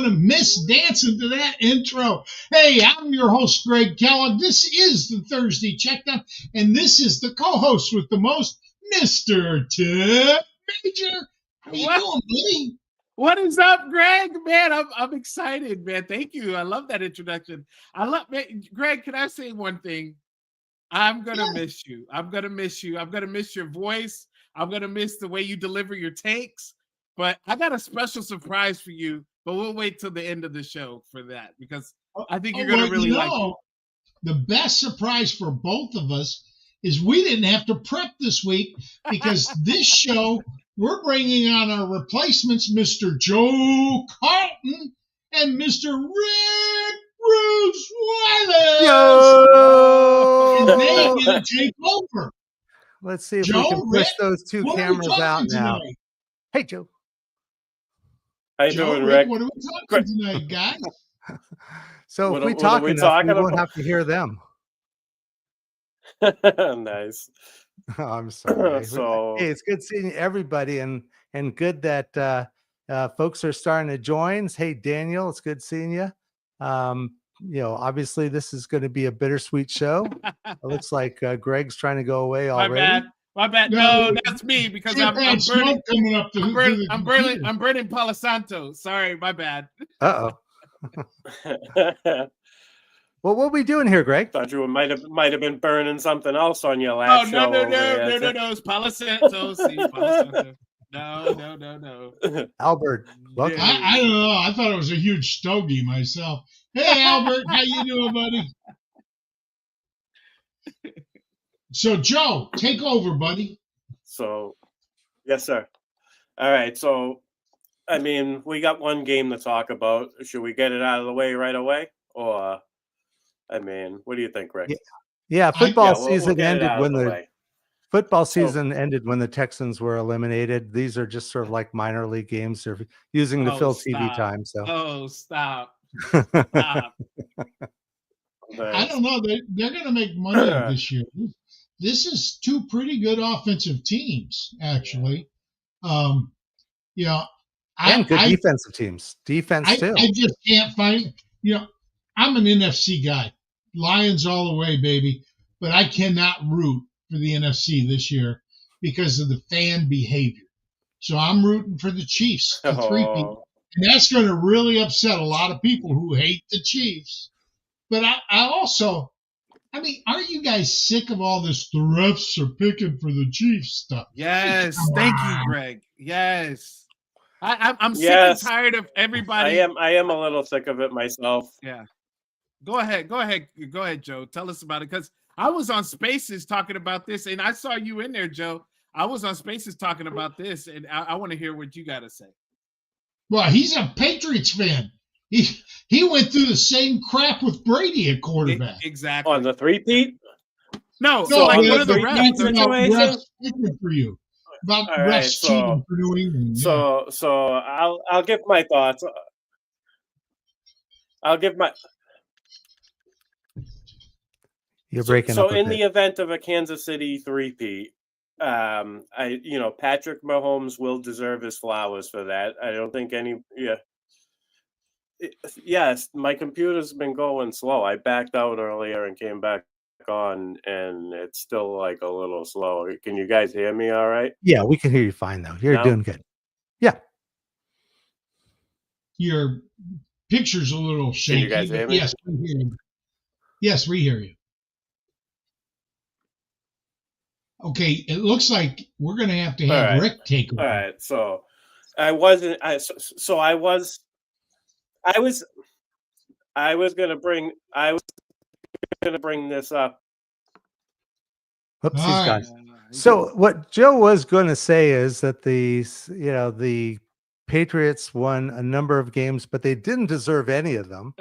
to miss dancing to that intro. Hey, I'm your host, Greg Kellogg. This is the Thursday Checkdown, and this is the co-host with the most, Mr. Tipp Major. How you doing, buddy? What is up, Greg? Man, I'm excited, man. Thank you. I love that introduction. Greg, can I say one thing? I'm gonna miss you. I'm gonna miss you. I'm gonna miss your voice. I'm gonna miss the way you deliver your takes. But I got a special surprise for you. But we'll wait till the end of the show for that because I think you're gonna really like it. The best surprise for both of us is we didn't have to prep this week because this show we're bringing on our replacements, Mr. Joe Carlton and Mr. Rick Brusuelas. Yo! And they're going to take over. Let's see if Joe, we can push Rick, those two cameras out now. Tonight? Hey, Joe. How you doing, Rick? What are we talking tonight, guys? So if we talk enough, we won't have to hear them. Nice. Oh, I'm sorry. So, hey, it's good seeing everybody, and good that folks are starting to join. Hey, Daniel, it's good seeing you. Obviously this is going to be a bittersweet show. It looks like Greg's trying to go away already. My bad. No, that's me because I'm burning Palo Santo. Sorry, my bad. Well, what are we doing here, Greg? Thought you might have been burning something else on your last show. No. It's Palo Santo. See, Palo Santo. No. Albert, welcome. I don't know. I thought it was a huge stogie myself. Hey, Albert, how you doing, buddy? So, Joe, take over, buddy. So, yes, sir. All right. So, I mean, we got one game to talk about. Should we get it out of the way right away? Or, I mean, what do you think, Rick? Yeah, football season ended when the football season ended when the Texans were eliminated. These are just sort of like minor league games. They're using to fill TV time. So, stop. I don't know. They're going to make money this year. This is two pretty good offensive teams, actually. And good defensive teams. Defense too. I just can't find. I'm an NFC guy. Lions all the way, baby. But I cannot root for the NFC this year because of the fan behavior. So I'm rooting for the Chiefs. The three-peat. And that's going to really upset a lot of people who hate the Chiefs. But I mean, aren't you guys sick of all this? The refs are picking for the Chiefs stuff. Yes, thank you, Greg. Yes, I'm sick and tired of everybody. I am a little sick of it myself. Yeah, go ahead, Joe. Tell us about it because I was on Spaces talking about this, and I saw you in there, Joe. I was on Spaces talking about this, and I want to hear what you got to say. Well, he's a Patriots fan. He went through the same crap with Brady at quarterback. Exactly. On the three-peat? No, what are the refs situation for you? About refs cheating for New England. So I'll give my thoughts. You're breaking up. So in the event of a Kansas City three-peat, Patrick Mahomes will deserve his flowers for that. I don't think yes, my computer's been going slow. I backed out earlier and came back on, and it's still like a little slow. Can you guys hear me all right? Yeah, we can hear you fine, though. You're doing good. Yeah. Your picture's a little shaky. Can you guys hear me? Yes, we hear you. Yes, we hear you. Okay, it looks like we're going to have Rick take over. All right, so I was going to bring this up. Oops, he's gone. So what Joe was going to say is that the Patriots won a number of games, but they didn't deserve any of them.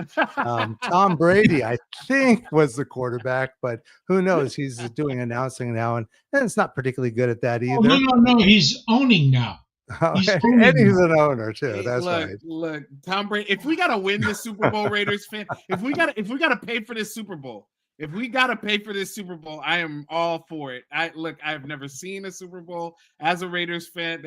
Tom Brady, I think, was the quarterback, but who knows? He's doing announcing now, and it's not particularly good at that either. Oh, no, he's owning now. He's an owner too. Hey, That's right. Look, Tom Brady. If we gotta win this Super Bowl, Raiders fan, if we gotta pay for this Super Bowl, I am all for it. I've never seen a Super Bowl as a Raiders fan.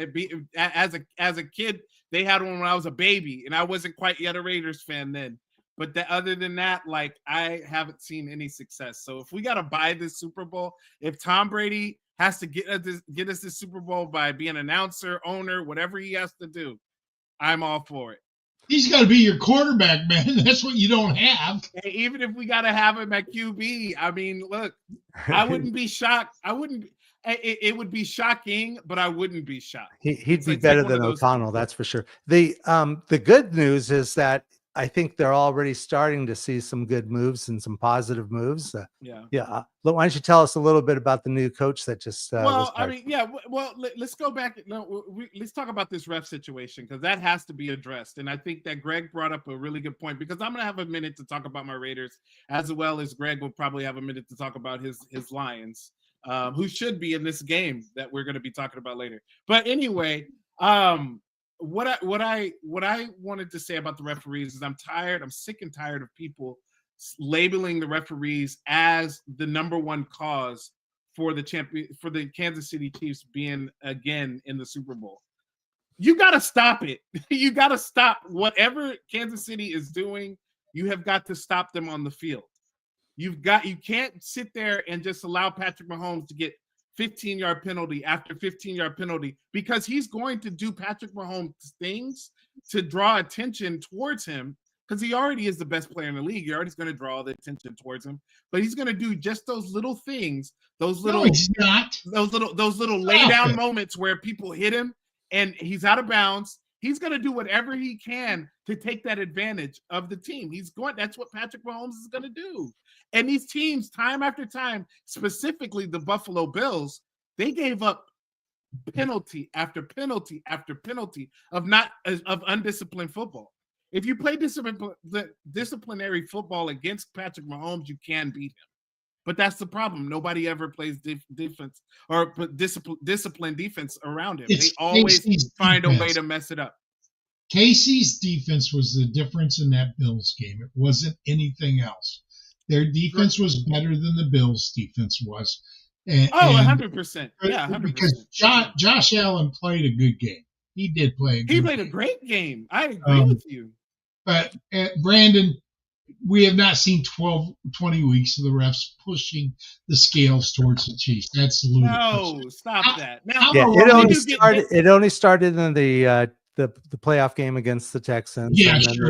As a kid They had one when I was a baby, and I wasn't quite yet a Raiders fan then. But other than that, like, I haven't seen any success. So if we got to buy this Super Bowl, if Tom Brady has to get us this Super Bowl by being announcer, owner, whatever he has to do, I'm all for it. He's got to be your quarterback, man. That's what you don't have. And even if we got to have him at QB, I mean, look, I wouldn't be shocked. It would be shocking, but I wouldn't be shocked. He'd be better than O'Connell, that's for sure. The good news is that I think they're already starting to see some good moves and some positive moves. Yeah. Why don't you tell us a little bit about the new coach that just? Let's go back. Let's talk about this ref situation, because that has to be addressed. And I think that Greg brought up a really good point, because I'm going to have a minute to talk about my Raiders, as well as Greg will probably have a minute to talk about his Lions, who should be in this game that we're going to be talking about later. But anyway, what I wanted to say about the referees is I'm sick and tired of people labeling the referees as the number one cause for the Kansas City Chiefs being again in the Super Bowl. You got to stop it. You got to stop whatever Kansas City is doing. You have got to stop them on the field. You can't sit there and just allow Patrick Mahomes to get 15-yard penalty after 15-yard penalty, because he's going to do Patrick Mahomes things to draw attention towards him, because he already is the best player in the league. He already is going to draw all the attention towards him, but he's going to do just those little things, those little lay down moments where people hit him and he's out of bounds. He's going to do whatever he can to take that advantage of the team. That's what Patrick Mahomes is going to do. And these teams, time after time, specifically the Buffalo Bills, they gave up penalty after penalty after penalty of undisciplined football. If you play disciplinary football against Patrick Mahomes, you can beat him. But that's the problem. Nobody ever plays defense or disciplined defense around him. They always find a way to mess it up. Casey's defense was the difference in that Bills game. It wasn't anything else. Their defense was better than the Bills' defense was. 100%. Yeah, 100%. Because Josh Allen played a good game. He did play a good game. He played a great game. I agree with you. But, Brandon, we have not seen 20 weeks of the refs pushing the scales towards the Chiefs. That's ludicrous. No, stop that. Now, it only started in the playoff game against the Texans. Yeah, sure.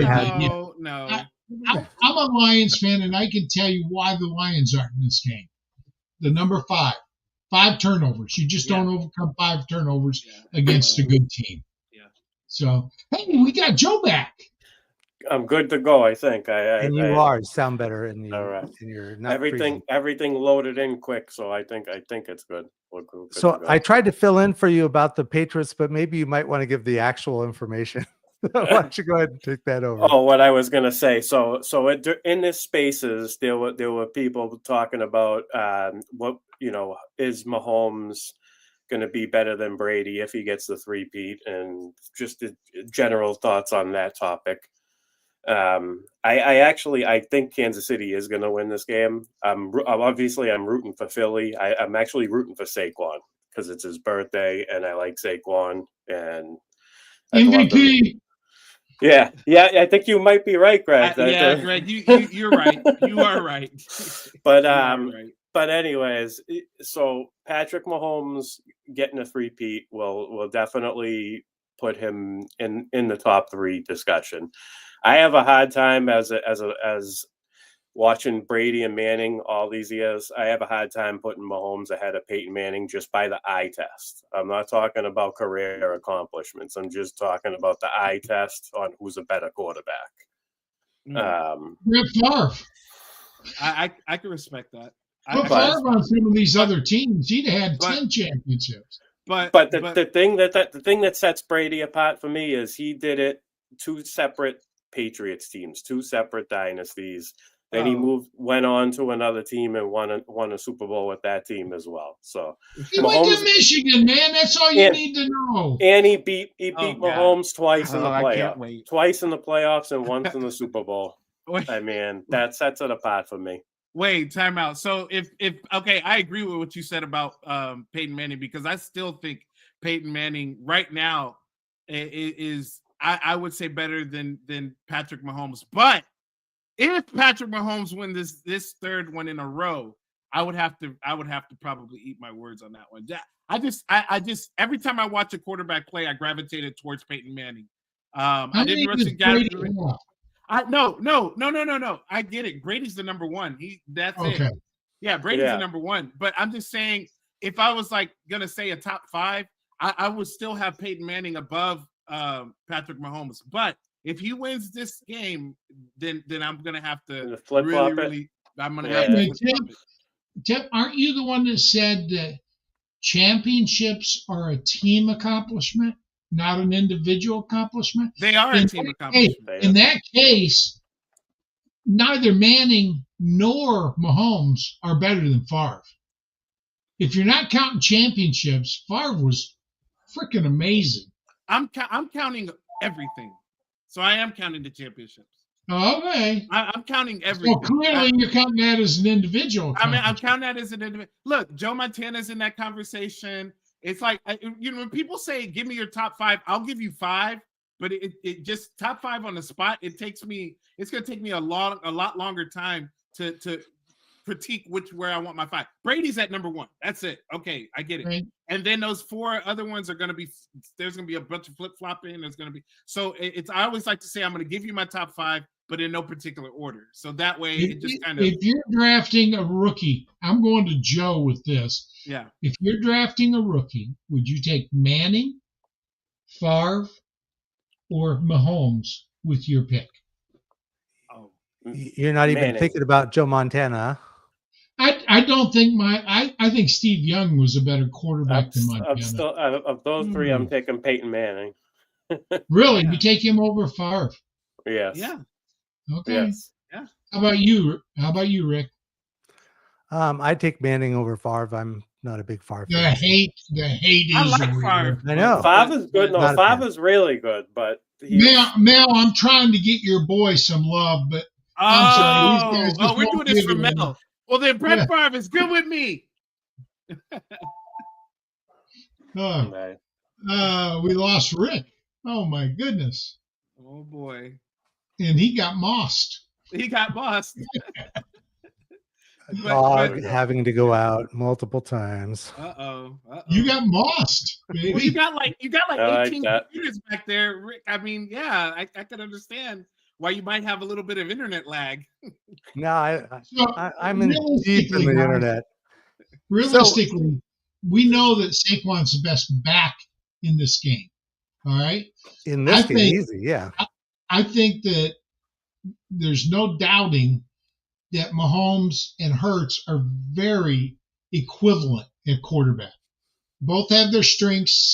No. I'm a Lions fan, and I can tell you why the Lions aren't in this game. The number 5 turnovers. You just don't overcome 5 turnovers against a good team. Yeah. So, hey, we got Joe back. I'm good to go, I think. You sound better in your everything loaded in quick, so I think it's good. We're good so I tried to fill in for you about the Patriots, but maybe you might want to give the actual information. Why don't you go ahead and take that over? Oh, what I was going to say. So in this spaces, there were people talking about is Mahomes going to be better than Brady if he gets the three-peat, and just the general thoughts on that topic. I think Kansas City is going to win this game. I'm rooting for Philly. I'm actually rooting for Saquon because it's his birthday and I like Saquon and MVP. Yeah, I think you might be right, Greg. Greg, you're right. You are right. But anyways, so Patrick Mahomes getting a three-peat will definitely put him in the top 3 discussion. I have a hard time as watching Brady and Manning all these years. I have a hard time putting Mahomes ahead of Peyton Manning just by the eye test. I'm not talking about career accomplishments. I'm just talking about the eye test on who's a better quarterback. Brett Favre. I can respect that. Brett Favre on some of these other teams, he'd had 10 championships. But the thing that sets Brady apart for me is he did it 2 separate Patriots teams, 2 separate dynasties. Then he went on to another team and won a Super Bowl with that team as well. So he went to Michigan, man. That's all you need to know. And he beat Mahomes twice in the playoffs. Twice in the playoffs and once in the Super Bowl. I mean, that sets it apart for me. Wait, time out. So if I agree with what you said about Peyton Manning, because I still think Peyton Manning right now is I would say better than Patrick Mahomes. But if Patrick Mahomes wins this third one in a row, I would have to probably eat my words on that one. I just every time I watch a quarterback play, I gravitated towards Peyton Manning. I didn't rush Gary. No. I get it. Brady's the number one. That's okay. it. Yeah, Brady's the number one. But I'm just saying, if I was like gonna say a top five, I would still have Peyton Manning above Patrick Mahomes. But if he wins this game, then I'm gonna have to really. I'm gonna have to. Tipp, aren't you the one that said that championships are a team accomplishment, not an individual accomplishment? They are a team accomplishment. In that case, neither Manning nor Mahomes are better than Favre. If you're not counting championships, Favre was freaking amazing. I'm counting everything, so I am counting the championships. Okay. I'm counting everything. Well, clearly you're counting that as an individual. I mean, I'm counting that as an individual. Look, Joe Montana's in that conversation. It's like, when people say, give me your top five, I'll give you five, but it just top five on the spot. It's going to take me a lot longer time to critique where I want my five. Brady's at number one. That's it. Okay, I get it. Right. And then those four other ones are going to be, there's going to be a bunch of flip-flopping. There's going to be, so I always like to say, I'm going to give you my top five, but in no particular order. So that way it just kind of. If you're drafting a rookie, I'm going to Joe with this. Yeah. If you're drafting a rookie, would you take Manning, Favre, or Mahomes with your pick? Oh, you're not even thinking about Joe Montana. I don't think I think Steve Young was a better quarterback than Montana. Of those three, I'm taking Peyton Manning. Really? You take him over Favre? Yes. Yeah. Okay. Yes. Yeah. How about you, Rick? I take Manning over Favre. I'm not a big Favre fan. The hate is I like Favre. I know. Favre is good. No, Favre is really good, but Mel, I'm trying to get your boy some love, but I'm sorry. We're doing this for Mel. Well, then Brett Favre is good with me. We lost Rick. Oh my goodness. Oh boy. And he got mossed. Dog having to go out multiple times. You got mossed, baby. Well, you got like 18 computers back there, Rick. I mean, yeah, I can understand why you might have a little bit of internet lag. No, I'm deep in the internet. Realistically, we know that Saquon's the best back in this game. All right? In this game, easy, yeah. I think that there's no doubting that Mahomes and Hurts are very equivalent at quarterback. Both have their strengths.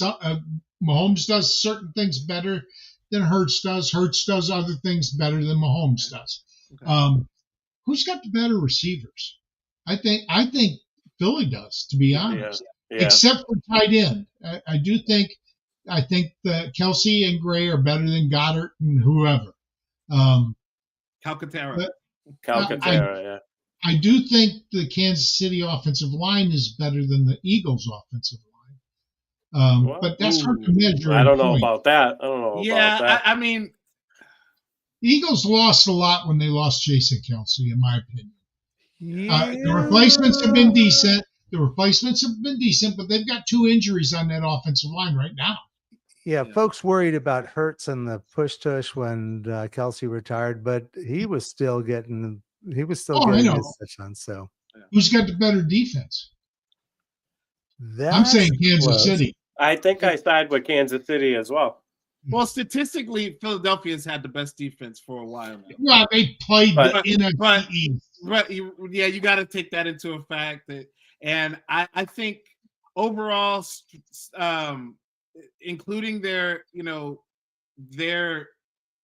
Mahomes does certain things better than Hurts does. Hurts does other things better than Mahomes does. Okay. Who's got the better receivers? I think Philly does, to be honest. Yeah. Except for tight end. I think that Kelsey and Gray are better than Goddard and whoever. Calcaterra. Yeah. I do think the Kansas City offensive line is better than the Eagles offensive line. But that's hard to measure. I don't know about that. I mean, the Eagles lost a lot when they lost Jason Kelsey, in my opinion. Yeah. The replacements have been decent. But they've got 2 injuries on that offensive line right now. Yeah, folks worried about Hurts and the push-tush when Kelsey retired, but he was still getting his touchdowns. So, who's got the better defense? I'm saying Kansas City. I think I side with Kansas City as well. Well, statistically, Philadelphia's had the best defense for a while now. Well, they played but you got to take that into effect. And I think overall, including their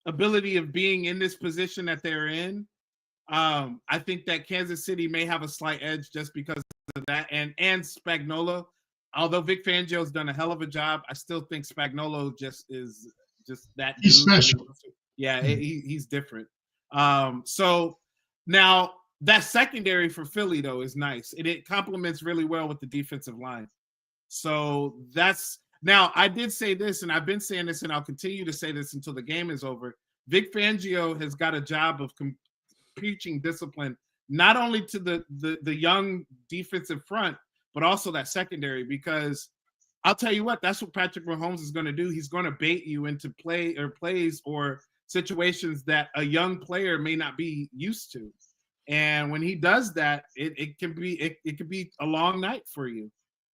ability of being in this position that they're in, I think that Kansas City may have a slight edge just because of that. And Spagnuolo, although Vic Fangio's done a hell of a job, I still think Spagnuolo is that dude. He's special. Yeah, he's different. So now that secondary for Philly though is nice, and it complements really well with the defensive line. So Now, I did say this, and I've been saying this, and I'll continue to say this until the game is over. Vic Fangio has got a job of preaching discipline, not only to the young defensive front, but also that secondary, because I'll tell you what, that's what Patrick Mahomes is going to do. He's going to bait you into plays or situations that a young player may not be used to. And when he does that, it can be a long night for you.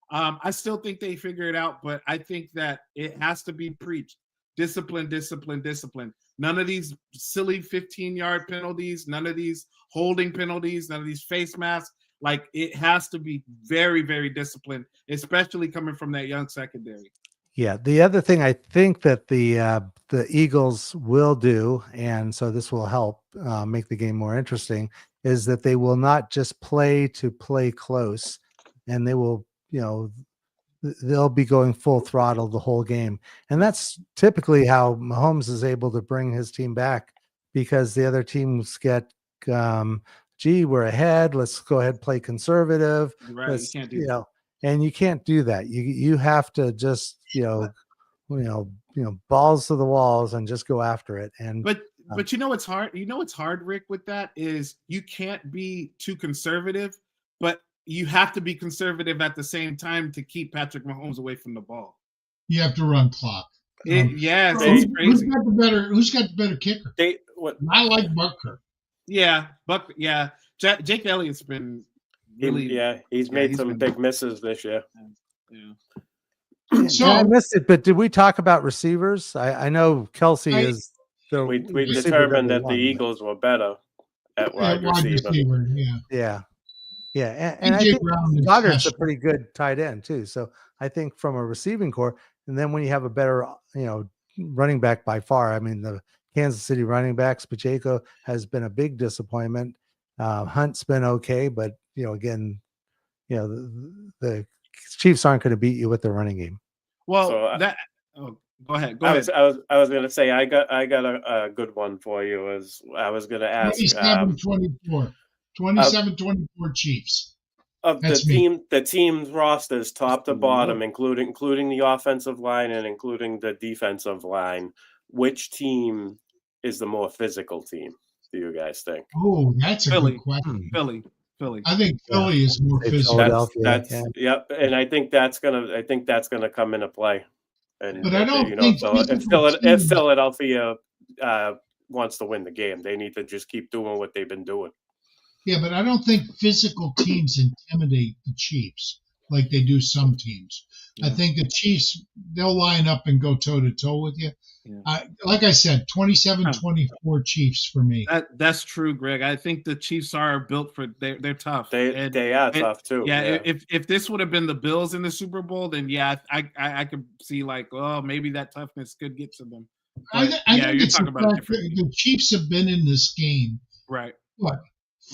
I still think they figure it out, but I think that it has to be preached. Discipline, discipline, discipline. None of these silly 15-yard penalties, none of these holding penalties, none of these face masks. Like, it has to be very, very disciplined, especially coming from that young secondary. Yeah. The other thing I think that the Eagles will do, and so this will help make the game more interesting, is that they will not just play to play close, and they will, they'll be going full throttle the whole game. And that's typically how Mahomes is able to bring his team back, because the other teams get, gee, we're ahead. Let's go ahead and play conservative. Right. You can't do that. And you can't do that. You have to just, balls to the walls and just go after it. And but it's hard. What's hard, Rick, with that is you can't be too conservative, but you have to be conservative at the same time to keep Patrick Mahomes away from the ball. You have to run clock. It's crazy. Who's got the better kicker? I like Butker. Yeah, Jake Elliott's been really. He's made some big misses this year. Yeah. So I missed it, but did we talk about receivers? I know Kelsey is. We determined that the Eagles were better at wide receiver. Yeah, and I think Goddard's a pretty good tight end too. So I think from a receiving core, and then when you have a better, running back by far. I mean, the Kansas City running backs, Pacheco has been a big disappointment. Hunt's been okay, but again, the Chiefs aren't going to beat you with their running game. Well, go ahead. Go ahead. I was going to say I got a good one for you. As I was going to ask. 27-24 Chiefs. Of the team's rosters, top to bottom, including the offensive line and including the defensive line, which team is the more physical team, do you guys think? Oh, that's a good question. Philly. I think Philly is more physical. Yep, and I think that's gonna come into play. And, but I don't think if Philadelphia wants to win the game, they need to just keep doing what they've been doing. Yeah, but I don't think physical teams intimidate the Chiefs like they do some teams. Yeah. I think the Chiefs, they'll line up and go toe-to-toe with you. Yeah. Like I said, 27-24 Chiefs for me. That's true, Greg. I think the Chiefs are built for they're tough. They are tough too. Yeah, if this would have been the Bills in the Super Bowl, then I could see maybe that toughness could get to them. But, I think you're talking about the Chiefs have been in this game. Right. What?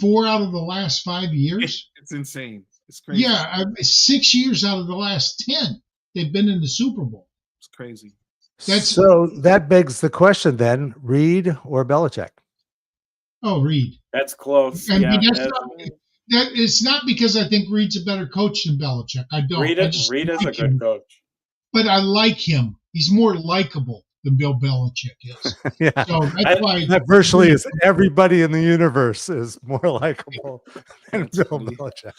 4 out of the last 5 years? It's insane. It's crazy. Yeah, 6 years out of the last 10, they've been in the Super Bowl. It's crazy. So that begs the question then, Reed or Belichick? Oh, Reed. That's close. And it's not because I think Reed's a better coach than Belichick. I don't. Reed is a good coach. But I like him. He's more likable than Bill Belichick is. Yeah. So that's why that virtually is everybody in the universe is more likable than Bill Belichick.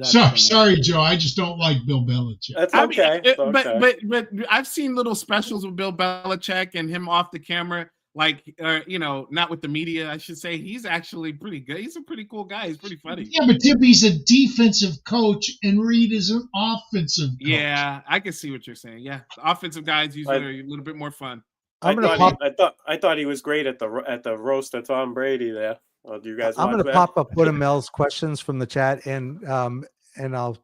Sorry, Joe. I just don't like Bill Belichick. That's okay. But I've seen little specials with Bill Belichick and him off the camera, not with the media. I should say he's actually pretty good. He's a pretty cool guy. He's pretty funny. Yeah, but Tipp, he's a defensive coach, and Reed is an offensive coach. Yeah, I can see what you're saying. Yeah, the offensive guys usually are a little bit more fun. I thought he was great at the roast of Tom Brady there. Well, do you guys? I'm going to pop up one of Mel's questions from the chat, and I'll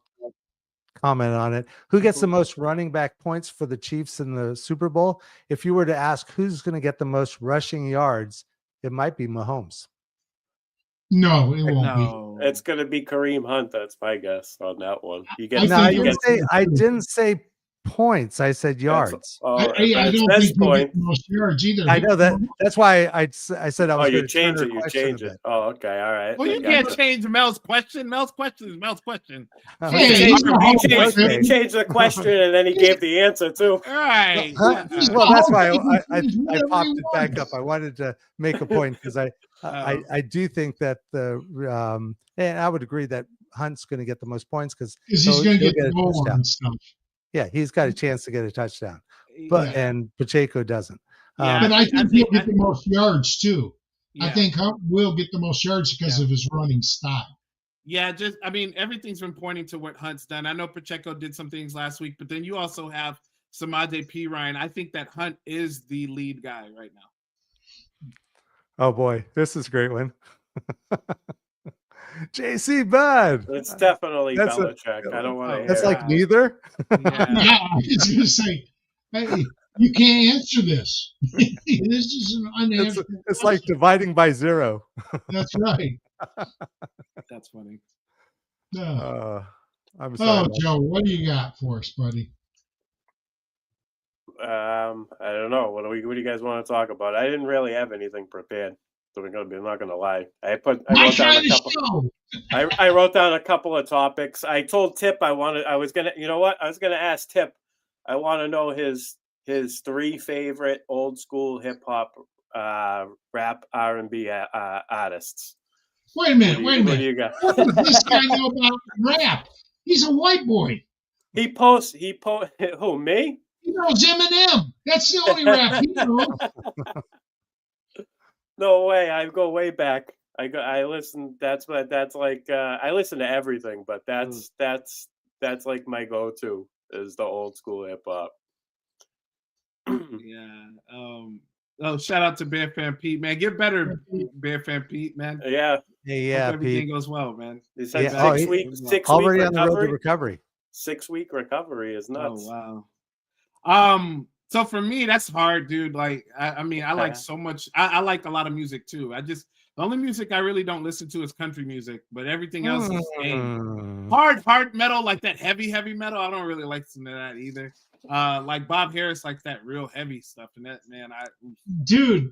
comment on it. Who gets the most running back points for the Chiefs in the Super Bowl? If you were to ask who's going to get the most rushing yards, it might be Mahomes. No, it won't be. It's going to be Kareem Hunt. That's my guess on that one. I didn't say points. I said yards. I don't think he'll get the most yards either. I know that. That's why I said I was going to change it. You change it. Oh, okay. All right. Well, you can't change Mel's question. Mel's question is Mel's question. He changed the question and then he gave the answer too. All right. Well, that's why I popped it back up. I wanted to make a point because I do think that and I would agree that Hunt's going to get the most points because he's going to get the goal and stuff. Yeah, he's got a chance to get a touchdown, and Pacheco doesn't. But I think he'll get the most yards too. Yeah. I think Hunt will get the most yards because of his running style. Yeah, everything's been pointing to what Hunt's done. I know Pacheco did some things last week, but then you also have Samaje Perine. I think that Hunt is the lead guy right now. Oh boy, this is a great one. JC Bud. It's definitely Belichick. I don't want to hear That's like neither. Yeah, I was going to say, hey, you can't answer this. This is an unanswered It's like dividing by 0. That's right. That's funny. I'm sorry. Joe, what do you got for us, buddy? I don't know. What do you guys want to talk about? I didn't really have anything prepared. So I'm not gonna lie. I wrote down a couple of topics. I told Tipp I was gonna ask Tipp. I want to know his 3 favorite old school hip hop, rap, R&B artists. Wait a minute. What do you got? What does this guy know about rap? He's a white boy. He posts. Who, me? He knows Eminem. That's the only rap he knows. No way! I go way back. I listen. That's like. I listen to everything, but that's like my go-to is the old school hip hop. Yeah. Shout out to Bear Fan Pete, man. Get better, Bear Fan Pete, man. Yeah. Yeah. Everything goes well, man. He said 6 weeks. 6 already week on the road to recovery. 6-week recovery is nuts. Oh wow. So for me, that's hard, dude. Like, I like so much. I like a lot of music too. The only music I really don't listen to is country music, but everything else is hard metal, like that heavy metal. I don't really like listen to that either. Like Bob Harris, like that real heavy stuff. And that, man, the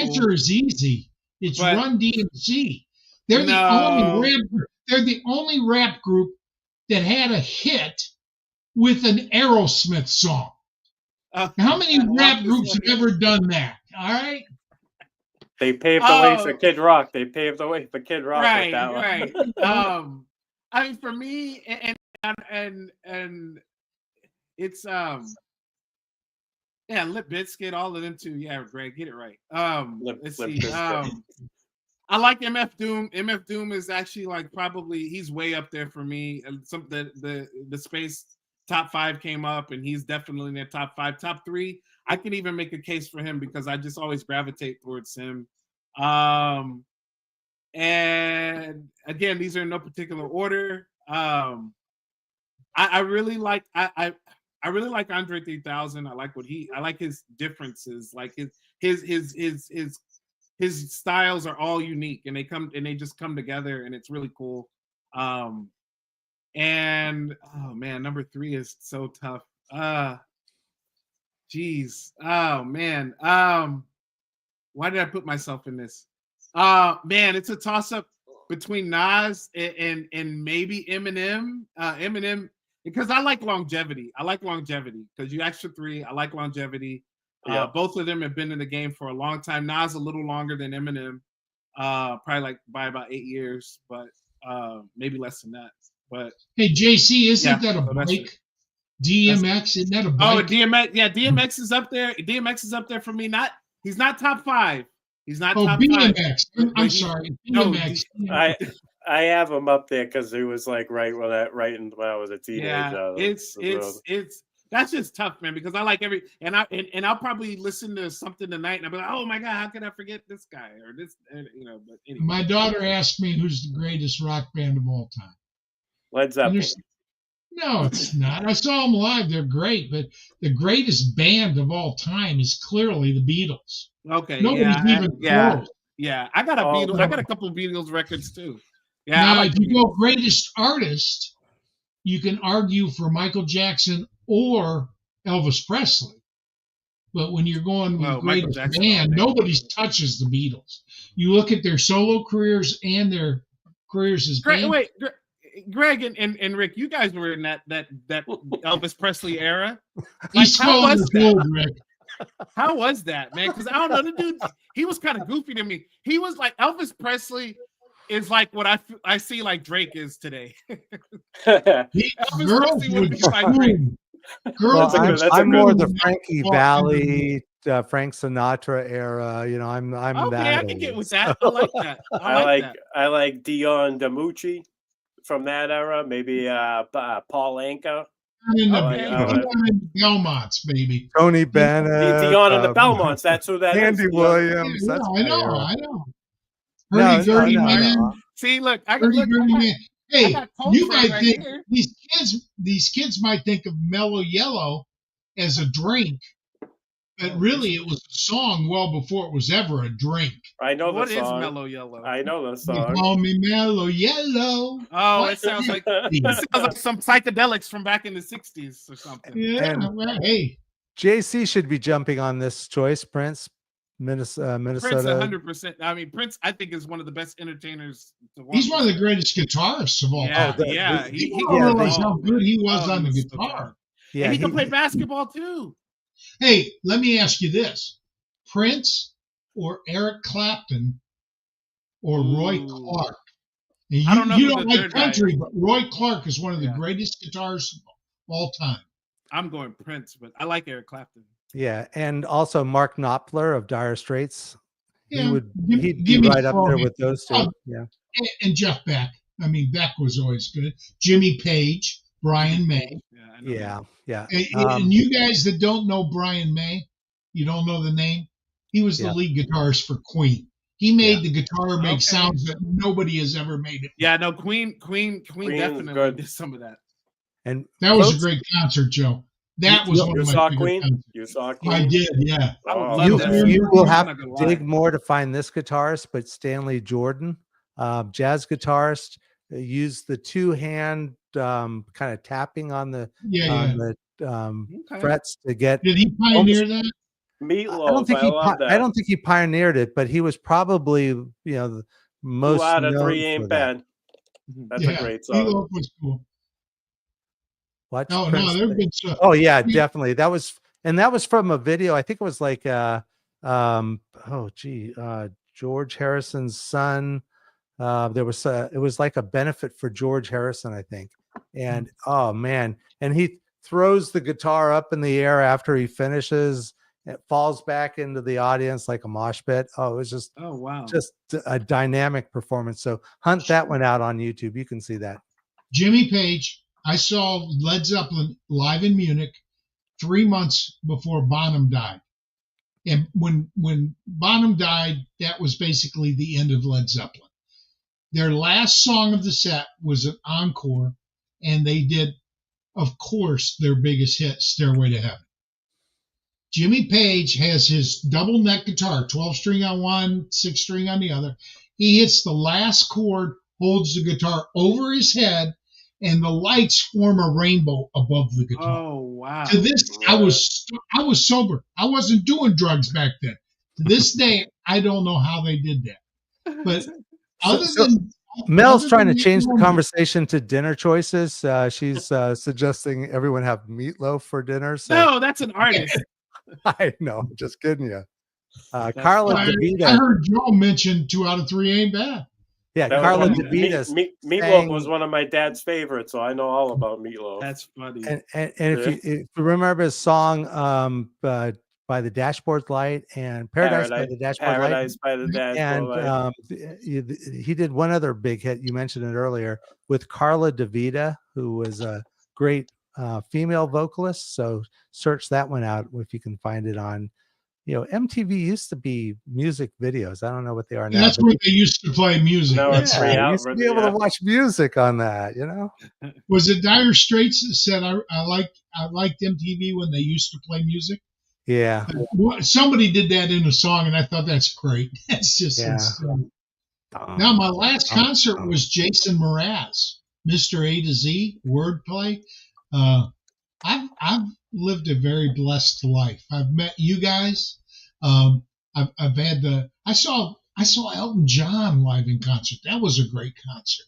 answer is easy. It's Run DMC. They're the only rap group that had a hit with an Aerosmith song. How many rap groups have ever done that? All right. They paved the way for Kid Rock. With that one. Right. I mean, for me, and it's Limp Bizkit, all of them too. Yeah, Greg, get it right. Let's see. I like MF Doom. MF Doom is actually like he's way up there for me. And the space top 5 came up, and he's definitely in their top 5, top 3. I can even make a case for him because I just always gravitate towards him. And again, these are in no particular order. I really like I really like Andre 3000. I like his differences. Like his styles are all unique, and they just come together, and it's really cool. And oh man, number 3 is so tough. Geez. Oh man. Why did I put myself in this? Man, it's a toss-up between Nas and maybe Eminem. Eminem, because I like longevity. Because you asked for 3. I like longevity. Yeah. Both of them have been in the game for a long time. Nas a little longer than Eminem, probably like by about 8 years, but maybe less than that. But hey, JC, isn't that a bike? DMX, isn't that a bike? Oh, DMX, yeah, DMX is up there. DMX is up there for me. He's not top 5. He's not top BMX. 5. I'm sorry, BMX. I have him up there because he was like right when I was a teenager. Yeah, it's that's just tough, man. Because I like and I'll probably listen to something tonight, and I'll be like, oh my god, how could I forget this guy or this? But anyway. My daughter asked me who's the greatest rock band of all time. Led Zeppelin. No, it's not. I saw them live. They're great, but the greatest band of all time is clearly the Beatles. Okay, nobody's even close. Yeah, I got I got a couple of Beatles records too. Yeah. Now, if you go greatest artist, you can argue for Michael Jackson or Elvis Presley. But when you're going with greatest band, nobody touches the Beatles. You look at their solo careers and their careers as band. Wait, Greg and Rick, you guys were in that Elvis Presley era. He's how was that? Rick. How was that, man? Because I don't know, the dude, he was kind of goofy to me. He was like Elvis Presley is like what I see like Drake is today. Elvis Presley would be like Drake. I'm more the Frankie Valli, Frank Sinatra era. You know, I'm okay, that. I can get with that. I like that. I like Dion DiMucci from that era. Maybe Paul Anka. In the Belmonts, baby. Tony Bennett. Dion and the Belmonts. That's who that Andy is. Williams. Yeah, that's I know. No. Man. See, look, man. Hey, you might right think here. these kids might think of Mellow Yellow as a drink, but really it was a song well before it was ever a drink. I know what the song. Is Mellow Yellow? I know the song. They call me Mellow Yellow. Oh, it sounds like some psychedelics from back in the 60s or something. Yeah, hey. JC should be jumping on this choice, Prince. Minnesota. Prince, 100%. I mean, Prince, I think, is one of the best entertainers. He's one of the greatest guitarists of all time. He realized how good he was on the guitar. Yeah, and he can play basketball too. Hey, let me ask you this: Prince or Eric Clapton or Roy Clark? And I don't know. You don't like country, but Roy Clark is one of the greatest guitarists of all time. I'm going Prince, but I like Eric Clapton. Yeah, and also Mark Knopfler of Dire Straits. Yeah, he'd be right up there with those two. Yeah, and Jeff Beck. I mean, Beck was always good. Jimmy Page, Brian May. Yeah. And you guys that don't know Brian May, you don't know the name. He was the lead guitarist for Queen. He made the guitar make sounds that nobody has ever made it. Yeah, no, Queen definitely did some of that. And that was a great concert, Joe. That was one of my favorite concerts. You saw Queen? I did, yeah. You will have to dig more to find this guitarist, but Stanley Jordan, jazz guitarist, used the two-hand kind of tapping on the frets to get. Did he pioneer that? Meatloaf. I don't think he pioneered it, but he was probably the most. 2 out of 3 ain't bad. That's a great song. Meatloaf was cool. Watch no, Prince there've been so. Oh yeah, definitely. That was from a video. I think it was like George Harrison's son. It was like a benefit for George Harrison, I think. And oh man, and he throws the guitar up in the air after he finishes. It falls back into the audience like a mosh pit. Oh, it was just just a dynamic performance. So hunt that one out on YouTube. You can see that. Jimmy Page. I saw Led Zeppelin live in Munich 3 months before Bonham died. And when Bonham died, that was basically the end of Led Zeppelin. Their last song of the set was an encore, and they did, of course, their biggest hit, Stairway to Heaven. Jimmy Page has his double neck guitar, 12-string on one, 6-string on the other. He hits the last chord, holds the guitar over his head, and the lights form a rainbow above the guitar. Oh wow! To this, I was sober. I wasn't doing drugs back then. To this day, I don't know how they did that. But Mel's trying to change the conversation to dinner choices. She's suggesting everyone have meatloaf for dinner. So. No, that's an artist. I know. I'm just kidding you. Carla DeVita. I heard Joe mention 2 out of 3 ain't bad. Yeah, Carla DeVita. Meatloaf was one of my dad's favorites, so I know all about Meatloaf. That's funny. And if you remember his song by the Dashboard Light and Paradise by the Dashboard Light. And he did one other big hit. You mentioned it earlier with Carla DeVita, who was a great female vocalist. So search that one out if you can find it on. MTV used to be music videos. I don't know what they are now. That's where they used to play music. No, it's you used to be able to watch music on that. Was it Dire Straits that said I liked MTV when they used to play music? Yeah. Somebody did that in a song, and I thought that's great. That's just insane. Now, my last concert was Jason Mraz, Mr. A to Z, wordplay. I've lived a very blessed life. I've met you guys. I've had I saw Elton John live in concert. That was a great concert.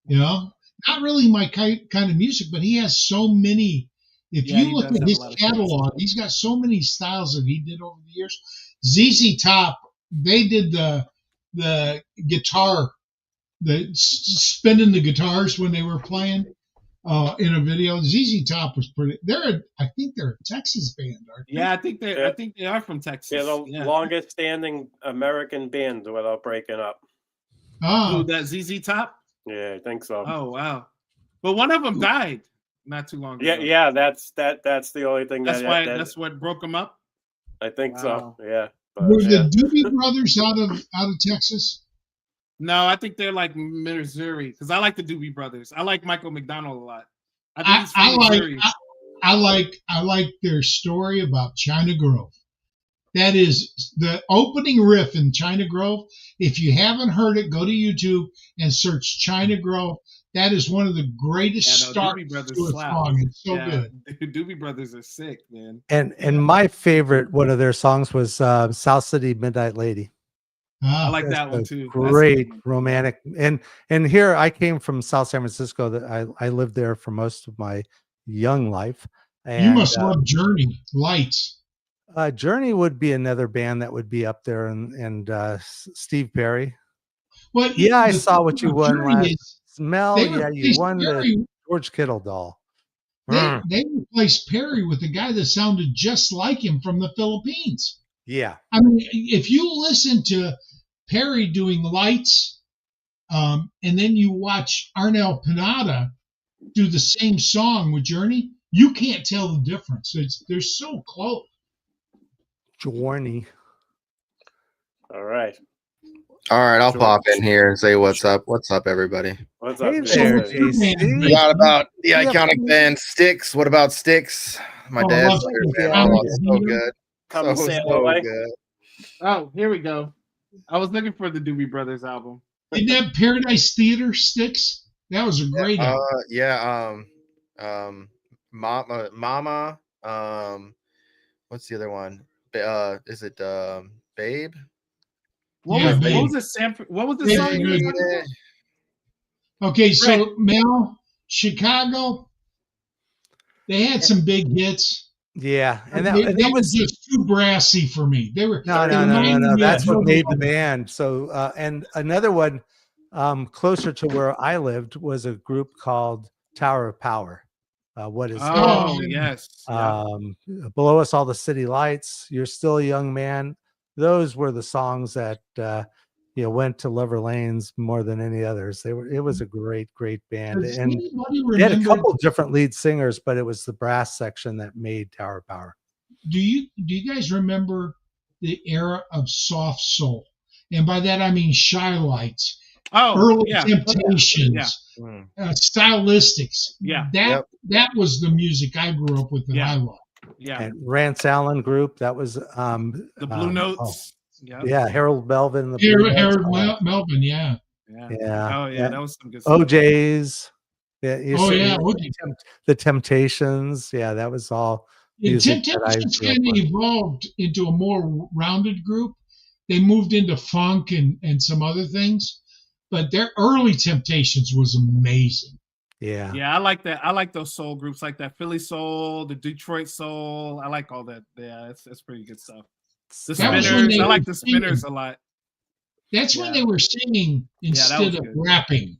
You know, not really my kind of music, but he has so many. If Yeah, you he look does at have a his lot of hits. catalog, he's got so many styles that he did over the years. ZZ Top, they did the guitar, spinning the guitars when they were playing in a video. ZZ Top was pretty. I think they're a Texas band, aren't they? Yeah, I think they are from Texas. They're the Yeah. longest standing American band without breaking up. Who, that ZZ Top? Yeah, I think so. Oh wow. But one of them died not too long ago. Yeah, that's the only thing that's what broke them up. I think Wow. so. Yeah. But, Were the Doobie Brothers out of Texas? No, I think they're like Missouri because I like the Doobie Brothers. I like Michael McDonald a lot. I think he's from Missouri. I like their story about China Grove. That is the opening riff in China Grove. If you haven't heard it, go to YouTube and search China Grove. That is one of the greatest starts to a song. It's so good. Doobie Brothers are sick, man. And my favorite one of their songs was South City Midnight Lady. I like that one too. Great romantic. And here I came from South San Francisco. That I lived there for most of my young life. And, you must love Journey, Lights. Journey would be another band that would be up there, and Steve Perry. Well, yeah, I saw what you won last. Mel, yeah, you won the George Kittle doll. They replaced Perry with a guy that sounded just like him from the Philippines. Yeah. I mean, if you listen to Perry doing Lights, and then you watch Arnel Pineda do the same song with Journey, you can't tell the difference. They're so close. Journey. All right. I'll pop in here and say what's up. What's up, everybody? What's up? Hey there, JC. Forgot about the iconic band Styx. What about Styx? My dad's favorite band. So good. So good. Oh, here we go. I was looking for the Doobie Brothers album. Did that Paradise Theater Styx? That was a great album. Mama. What's the other one? Is it Babe? What was the song? Okay, so Mel, Chicago, they had some big hits. Yeah, and they was just too brassy for me. They were no. That's what made the band. So, and another one closer to where I lived was a group called Tower of Power. What is? Yes. Below Us All the City Lights. You're Still a Young Man. Those were the songs that went to Lover Lanes more than any others. It was a great band, and they had a couple different lead singers, but it was the brass section that made Tower of Power. Do you guys remember the era of soft soul? And by that I mean Shy Lights, early Temptations, Stylistics. Yeah, that was the music I grew up with that I loved. Yeah, and Rance Allen Group. That was the Blue Notes. Harold Melvin. Harold Melvin. Yeah. Oh yeah, that was some good stuff. OJ's. Yeah. OJ. The Temptations. Yeah, that was all. Temptations kind of evolved into a more rounded group. They moved into funk and some other things, but their early Temptations was amazing. Yeah. I like that. I like those soul groups, like that Philly Soul, the Detroit Soul. I like all that. Yeah, that's pretty good stuff. The Spinners. I like the Spinners a lot. That's when they were singing instead of rapping.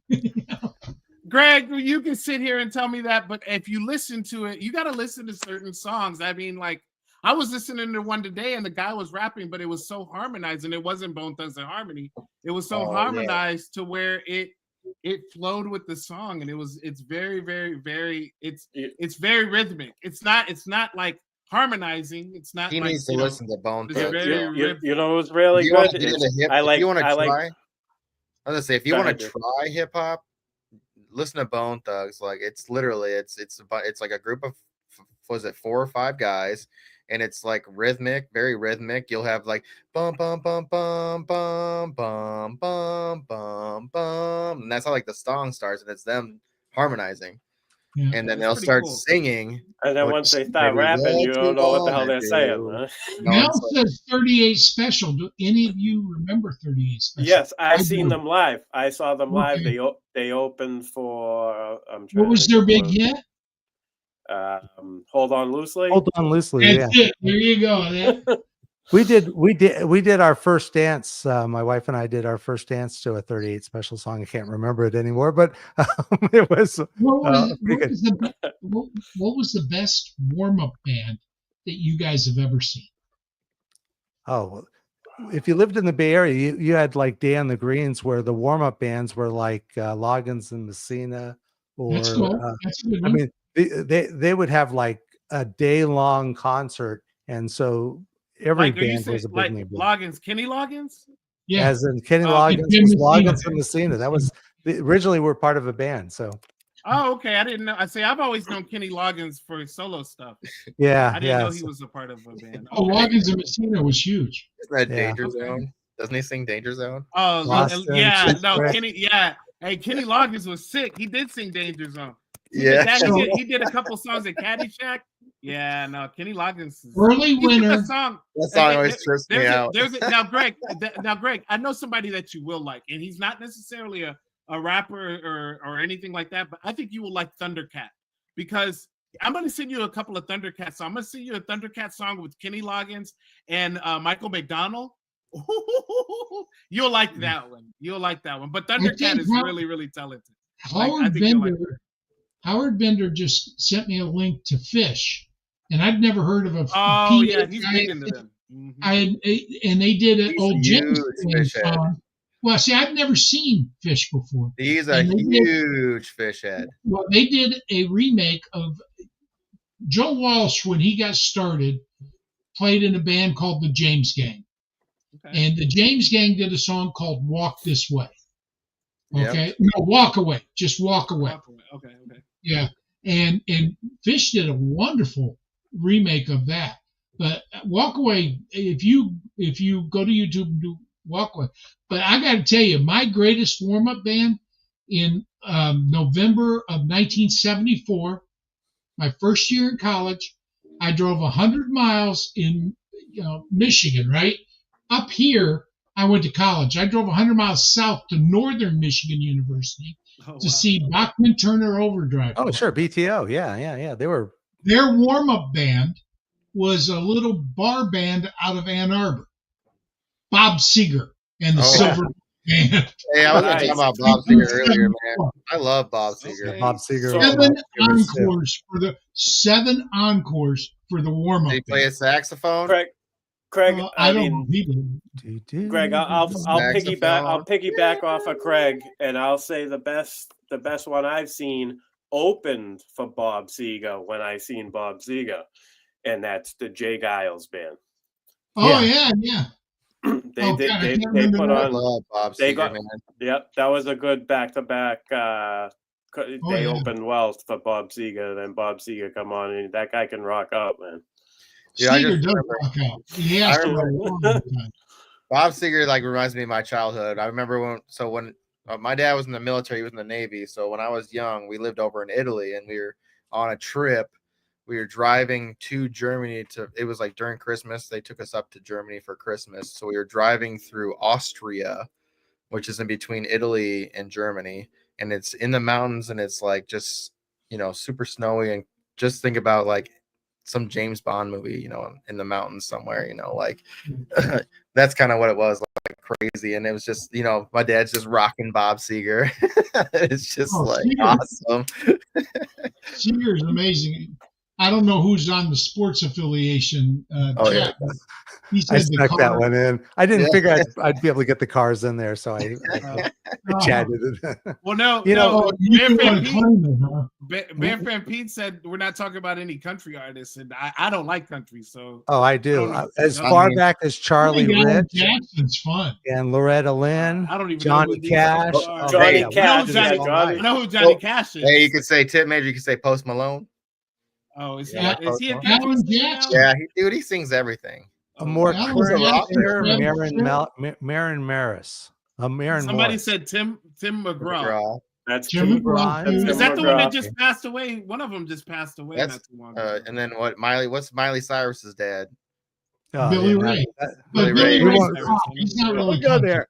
Greg, you can sit here and tell me that, but if you listen to it, you got to listen to certain songs. I mean, like, I was listening to one today, and the guy was rapping, but it was so harmonized, and it wasn't Bone Thugs and Harmony. It was so harmonized to where it flowed with the song, and it's very, very, very it's very rhythmic. It's not like harmonizing. It's not. He needs to listen to Bone Thugs. You know, it was really good. If you want to try hip hop, listen to Bone Thugs. Like, it's literally it's like a group of 4 or 5 guys, and it's like rhythmic, very rhythmic. You'll have like bum bum bum bum bum bum bum bum bum, and that's how like the song starts, and it's them harmonizing. Yeah. and then That's they'll pretty start cool. singing. And then Which once they start maybe rapping, you what don't you know what the hell wanna they're saying. do. Huh? No, Mel it's like, says 38 Special. Do any of you remember 38 Special? Yes, I seen do. them live. I saw them live. Okay. They opened for. I'm trying What was to their think big hit? Hold On Loosely. Hold on loosely. That's Yeah. it. There you go. That, We did our first dance. My wife and I did our first dance to a 38 Special song. I can't remember it anymore, but it was pretty good. what was the best warm-up band that you guys have ever seen? Oh, if you lived in the Bay Area, you had like Day on the Greens, where the warm-up bands were like Loggins and Messina, or That's cool. That's a good I one. mean, they would have like a day-long concert, and so every Like, are you band saying was a big like name. Loggins, Kenny Loggins? Yeah. As in Kenny Okay. Loggins Tim was Messina. Loggins and Messina. That was originally we're part of a band. So Oh, okay. I didn't know. I say I've always known Kenny Loggins for his solo stuff. yeah, I didn't know yeah. he was a part of a band. Oh, Okay. Loggins and Messina was huge. isn't that Yeah. Danger Okay. Zone? Doesn't he sing Danger Zone? Oh, Boston, yeah. No, Pittsburgh. Kenny. Yeah. Hey, Kenny Loggins was sick. He did sing Danger Zone. He Yeah. did that. He did a couple songs at Caddyshack. Yeah, no, Kenny Loggins. Early He did winter. a song. That song always trips me out. Now, Greg, I know somebody that you will like, and he's not necessarily a rapper or anything like that, but I think you will like Thundercat, because I'm going to send you a couple of Thundercat songs. I'm going to send you a Thundercat song with Kenny Loggins and Michael McDonald. You'll like that one. You'll like that one. But Thundercat is really, really talented. Howard Bender just sent me a link to Fish, and I'd never heard of a. Oh yeah, he's big into them. Mm-hmm. And they did an old James Fish head. song. Well, see, I've never seen Fish before. He's a huge fish head. Well, they did a remake of Joe Walsh when he got started. Played in a band called the James Gang, and the James Gang did a song called "Walk This Way." Okay, Yep. no, Walk Away, just Walk Away. Okay. Yeah, and Fish did a wonderful remake of that. But Walk Away, if you go to YouTube and do Walk Away. But I got to tell you, my greatest warm up band in November of 1974, my first year in college, I drove 100 miles in Michigan, right? Up here, I went to college. I drove 100 miles south to Northern Michigan University to see Bachman Turner Overdrive. Oh, sure. BTO. Yeah. They were. Their warm-up band was a little bar band out of Ann Arbor. Bob Seger and the Silver Band. Hey, I was talking about Bob Seger earlier, man. I love Bob Seger. Bob Seger. 7 encores for the warm-up. Did he play a saxophone? Craig, I don't know. Greg, I'll piggyback off of Craig, and I'll say the best one I've seen opened for Bob Seger when I seen Bob Seger, and that's the Jay Giles Band. Oh yeah. They put on. Love Bob Seger, man. Yep, that was a good back-to-back. They opened well for Bob Seger, then Bob Seger come on, and that guy can rock out, man. Yeah, Seger does rock out. He has to rock all the time. Bob Seger reminds me of my childhood. I remember when my dad was in the military, he was in the Navy. So when I was young, we lived over in Italy, and we were on a trip. We were driving to Germany it was like during Christmas. They took us up to Germany for Christmas. So we were driving through Austria, which is in between Italy and Germany. And it's in the mountains, and it's like just, super snowy. And just think about like some James Bond movie, in the mountains somewhere, that's kind of what it was, like crazy. And it was just, my dad's just rocking Bob Seger. It's just awesome. Seger's amazing. I don't know who's on the Sports Affiliation chat. I snuck that one in. I didn't figure I'd be able to get the cars in there, so I chatted it. Well, no, Bear Fan Pete said we're not talking about any country artists, and I don't like country, so. Oh, I do. As far back as Charlie Rich, Jackson's fun, and Loretta Lynn. I don't even Johnny Cash. Johnny Cash. I know who Johnny Cash is. Hey, you could say Tipp Major. You could say Post Malone. Oh, is he? Alan Jackson? Yeah, he sings everything. A more current singer, Marin Maris. Somebody said Tim McGraw. That's Jim Tim McGraw. That's Is Tim that the one that McGraw. just passed away? One of them just passed away That's not too long ago. and then what's Miley Cyrus's dad? Oh, Billy yeah, Ray. that- But Billy Billy Ray. Ray's won't- pop. He's not really Don't go country. there.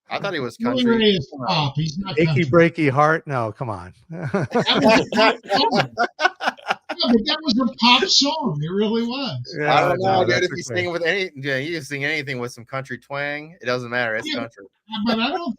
I thought he was Billy country. Ray is pop. He's not Achy country. breaky heart. No, come on. That was a pop song. Yeah, but that was a pop song. It really was. I don't know, no, dude. that's If you okay. sing with any, yeah, you can sing anything with some country twang. It doesn't matter. It's Yeah. country. But I don't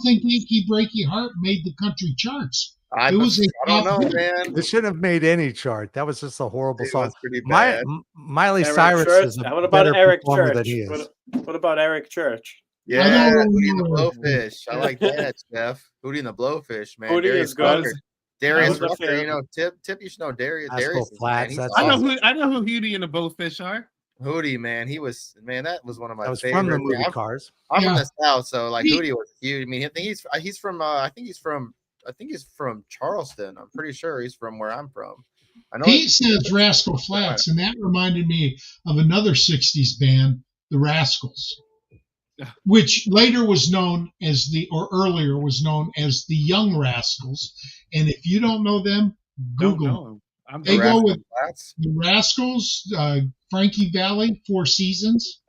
think Achy Breaky Heart made the country charts. I It was a don't pop know, hit. man. It shouldn't have made any chart. That was just a horrible It song. was pretty bad. Miley Eric Cyrus Church? is a What about better Eric performer Church? than he is. What about Eric Church? Yeah, I don't Hootie and the know. Blowfish. I like that, Steph. Hootie and the Blowfish, man. Hootie Darius is good. Rucker. Darius That was a Rucker, fan. you know, Tip, you should know Darius. Asshole Darius is, Flats, man, he's that's awesome. I know who Hootie and the Blowfish are. Hootie, man, that was one of my That was favorites. from the movie Cars. I'm Yeah. from the South, so like He- Hootie was huge. I mean, I think he's from Charleston. I'm pretty sure he's from where I'm from. I know. Pete says Rascal Flats, and that reminded me of another 60s band, the Rascals, which later was known as earlier was known as the Young Rascals. And if you don't know them, Don't Google them. know him. I'm They The go Rascal with Flats. the Rascals, Frankie Valli, Four Seasons.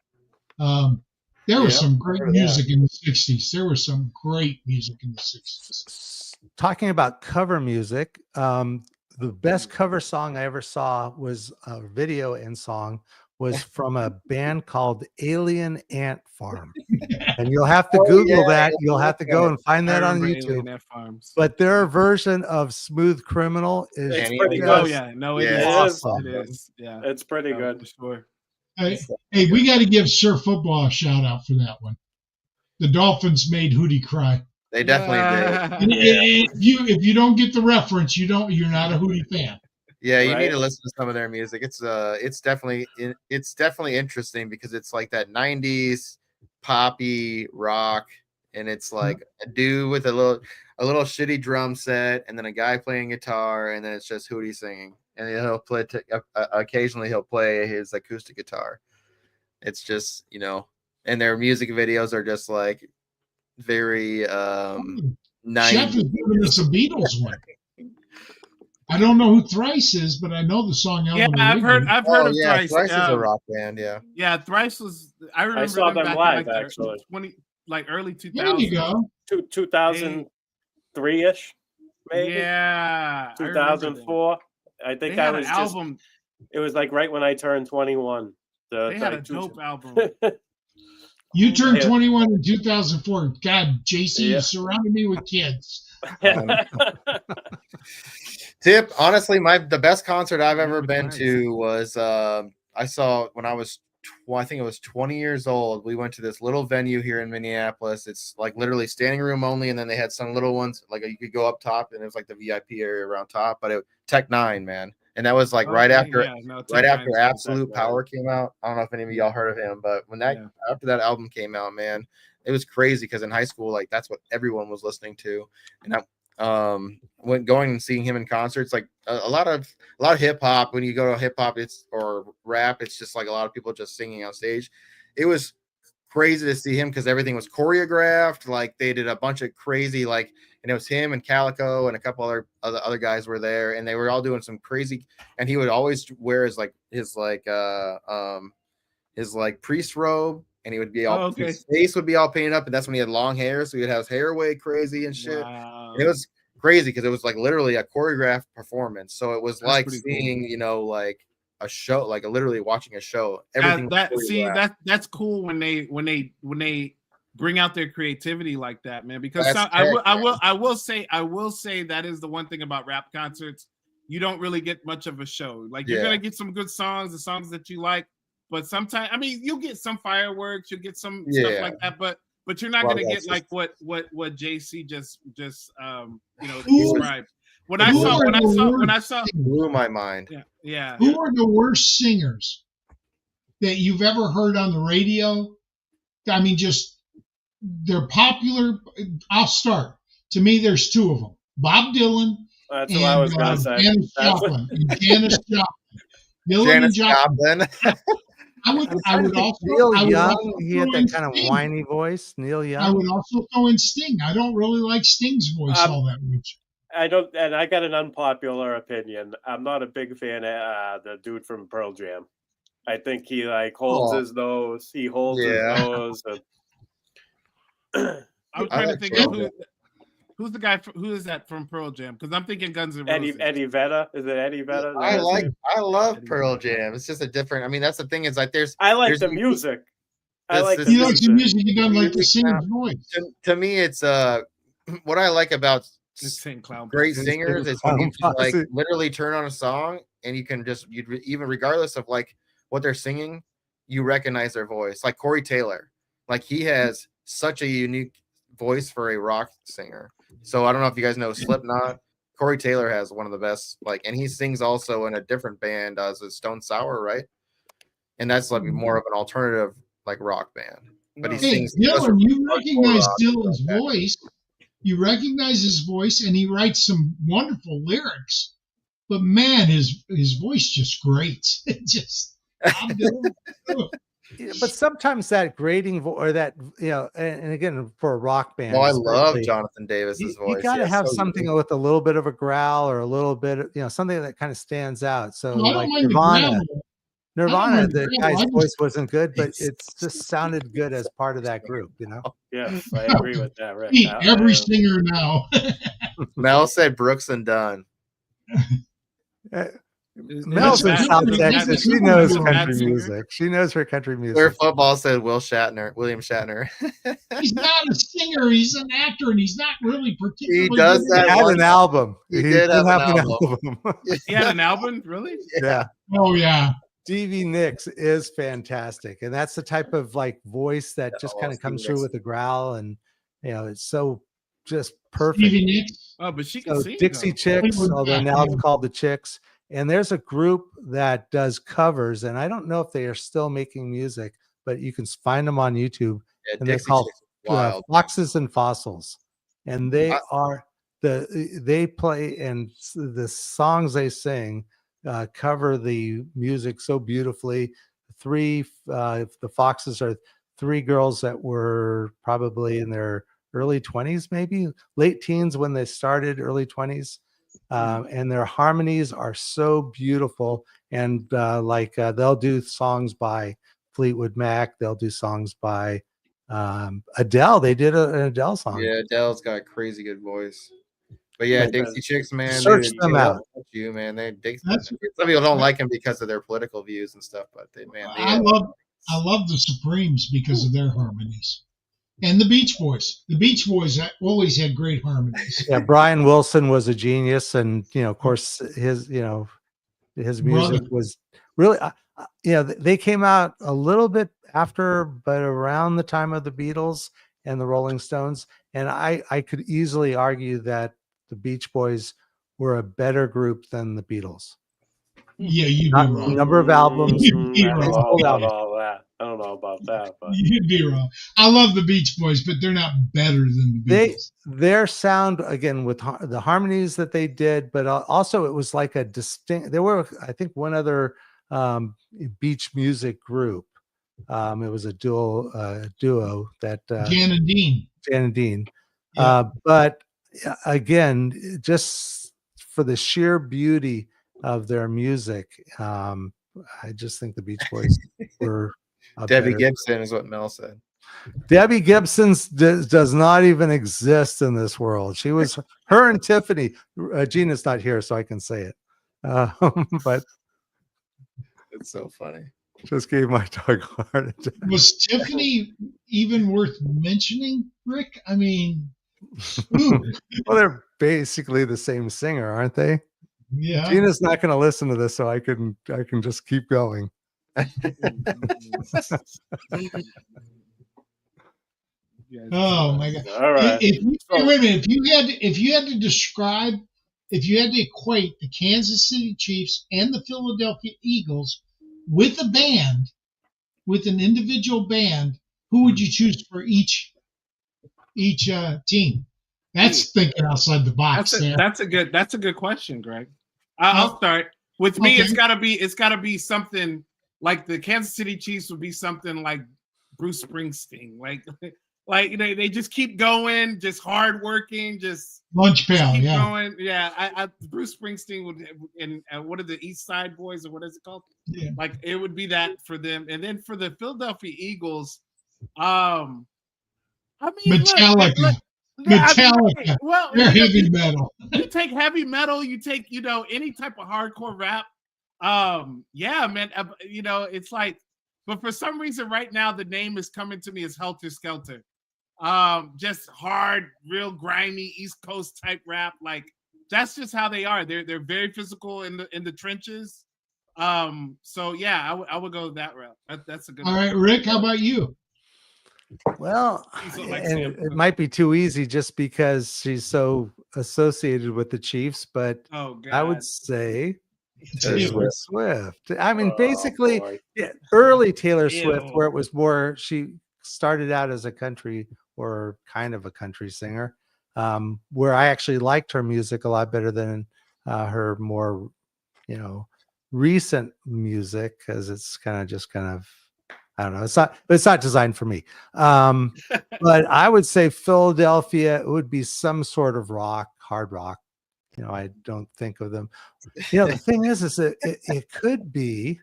There was Yeah, some great heard of that. music in the 60s. There was some great music in the 60s. Talking about cover music, the best cover song I ever saw was a video and song was from a band called Alien Ant Farm. And you'll have to Oh, Google yeah, that. You'll have to go and find that I on remember YouTube. Alien Ant Farms. But their version of Smooth Criminal is It's Danny pretty Elfman. Oh good. yeah, no, it Yeah, is. it awesome. It is. Yeah, It's pretty no, good. for sure. Hey, we got to give Sir Football a shout out for that one. The Dolphins made Hootie cry. They definitely did. If you don't get the reference, you're not a Hootie fan. Yeah, you need Right. to listen to some of their music. It's definitely interesting because it's like that 90s poppy rock, and it's like a dude with a little shitty drum set, and then a guy playing guitar, and then it's just Hootie singing, and he'll play occasionally he'll play his acoustic guitar. It's just, you know, and their music videos are just like very Chef 90s. is giving us a Beatles one. I don't know who Thrice is, but I know the song. Yeah, Eleanor I've heard Rigby. of Thrice. Thrice is a rock band. Yeah. Yeah, Thrice was. I remember saw them back live, in like actually. early 2000s. There you go. 2003-ish, maybe. Yeah, I remember them. 2004. I They think had I an was just. album. It was like right when I turned 21. They had a dope album. You turned Yeah. 21 in 2004. God, JC, Yeah. you surrounded me with kids. Tip, honestly, the best concert I've ever Remember been times. to was I saw when I was I think it was 20 years old. We went to this little venue here in Minneapolis. It's like literally standing room only, and then they had some little ones like you could go up top, and it was like the VIP area around top. But Tech Nine, man, and that was like right after Absolute Power came out. I don't know if any of y'all heard of him, but when after that album came out, man, it was crazy because in high school, like that's what everyone was listening to, and when going and seeing him in concerts, like a lot of hip hop. When you go to hip hop, or rap, it's just like a lot of people just singing on stage. It was crazy to see him because everything was choreographed. Like they did a bunch of crazy, like, and it was him and Calico and a couple other guys were there, and they were all doing some crazy. And he would always wear his priest robe, and he would be all his face would be all painted up, and that's when he had long hair, so he'd have his hair way crazy and shit. Wow. And it was crazy because it was like literally a choreographed perforance. So it was That's like pretty seeing, cool. you know, like a show, like literally watching a show. Everything. That's cool when they bring out their creativity like that, man. Because That's I will say that is the one thing about rap concerts. You don't really get much of a show. Like you're gonna get some good songs, the songs that you like, but sometimes, I mean, you'll get some fireworks, you'll get some stuff like that, but you're not gonna get like what JC just described. When I saw blew my mind. Yeah. Who are the worst singers that you've ever heard on the radio? I mean, just they're popular. I'll start. To me, there's two of them: Bob Dylan That's and what I was going to say. Janis Joplin. Dylan Janis and Joplin. Joplin. I would also Neil I would Young. also He had throw in that kind of Sting. whiny voice. Neil Young. I would also throw in Sting. I don't really like Sting's voice all that much. I don't, and I got an unpopular opinion. I'm not a big fan of the dude from Pearl Jam. I think he like holds his nose. He holds his nose. I was trying to think of who's the guy. Who is that from Pearl Jam? Because I'm thinking Guns N' Roses. Eddie Vedder. Is it Eddie Vedder? I love Pearl Jam. It's just a different. I mean, that's the thing is like I like there's the music. I like He likes the music. He doesn't like the singer's voice. To me, it's what I like about great singers is when you just, like literally turn on a song and you can just even regardless of like what they're singing, you recognize their voice. Like Corey Taylor, like he has such a unique voice for a rock singer. So I don't know if you guys know Slipknot. Corey Taylor has one of the best, like, and he sings also in a different band as a Stone Sour, right? And that's like more of an alternative like rock band. But he sings. Dylan, you recognize Dylan's voice. You recognize his voice, and he writes some wonderful lyrics. But man, his voice just grates. It just. But sometimes that grating or that, you know, and again for a rock band. Well, I love Jonathan Davis's voice. You got to have something with a little bit of a growl or a little bit, you know, something that kind of stands out. So like Nirvana, the guy's voice wasn't good, but it just sounded good as part of that group, you know. Yes, I agree with that. Rick. Every singer now. Mel said Brooks and Dunn. Mel's in South Texas. She knows country music. She knows her country music. Where football said William Shatner. He's not a singer. He's an actor, and he's not really particularly. He does that. He had an album. He did have an album. He had an album, really? Yeah. Oh yeah. Stevie Nicks is fantastic, and that's the type of like voice that just kind of comes through with a growl, and you know it's so just perfect. Stevie Nicks. Oh, but she can sing. Dixie Chicks, although now it's called the Chicks. And there's a group that does covers, and I don't know if they are still making music, but you can find them on YouTube. Yeah, and they're called Foxes and Fossils, and they they play, and the songs they sing cover the music so beautifully. The Foxes are three girls that were probably in their early 20s, maybe late teens when they started, early 20s. And their harmonies are so beautiful, and they'll do songs by Fleetwood Mac, they'll do songs by Adele. They did an Adele song. Yeah, Adele's got a crazy good voice. But yeah, Dixie Chicks, man, search them out. You man, some people don't like them because of their political views and stuff, but I love the Supremes because of their harmonies. And the Beach Boys. The Beach Boys always had great harmonies. Yeah, Brian Wilson was a genius, and you know, of course, his music was really, they came out a little bit after, but around the time of the Beatles and the Rolling Stones, and I could easily argue that the Beach Boys were a better group than the Beatles. Yeah, you'd be wrong. Number of albums. I don't know about that, but you'd be wrong. I love the Beach Boys, but they're not better than the Beatles. Their sound, again, with the harmonies that they did, but also it was like a distinct. There were, I think, one other beach music group. It was a duo that Jan and Dean. Jan and Dean. Yeah. But again, just for the sheer beauty of their music, I just think the Beach Boys were. Debbie Gibson is what Mel said. Debbie Gibson does not even exist in this world. She was her and Tiffany. Gina's not here, so I can say it. But it's so funny. Just gave my dog a heart attack. Was Tiffany even worth mentioning, Rick? I mean, well, they're basically the same singer, aren't they? Yeah. Gina's not going to listen to this, so I can just keep going. Oh my God! All right. Wait a minute. If you had to equate the Kansas City Chiefs and the Philadelphia Eagles with a band, with an individual band, who would you choose for each team? That's thinking outside the box. That's a good question, Greg. I'll start. With me, it's gotta be something like the Kansas City Chiefs would be something like Bruce Springsteen, like they just keep going, just hardworking, just Lunch Pail, keep yeah. going. Yeah, I Bruce Springsteen would, and what are the East Side Boys, or what is it called? Yeah. Like it would be that for them. And then for the Philadelphia Eagles, I mean, Metallica. Metallica. Well, they're heavy metal. You take heavy metal, you take, any type of hardcore rap. Yeah, man, it's like, but for some reason right now the name is coming to me as Helter Skelter. Just hard, real grimy East Coast type rap. Like that's just how they are. They're very physical in the trenches. So yeah, I would go that route. That's a good All one. right, Rick, how about you? Well, and it might be too easy just because she's so associated with the Chiefs, but I would say Taylor Swift. I mean, basically, early Taylor Swift, where it was more, she started out as a country or kind of a country singer, where I actually liked her music a lot better than her more, recent music, because it's kind of I don't know. It's not designed for me. But I would say Philadelphia, it would be some sort of rock, hard rock. I don't think of them. The thing is that it could be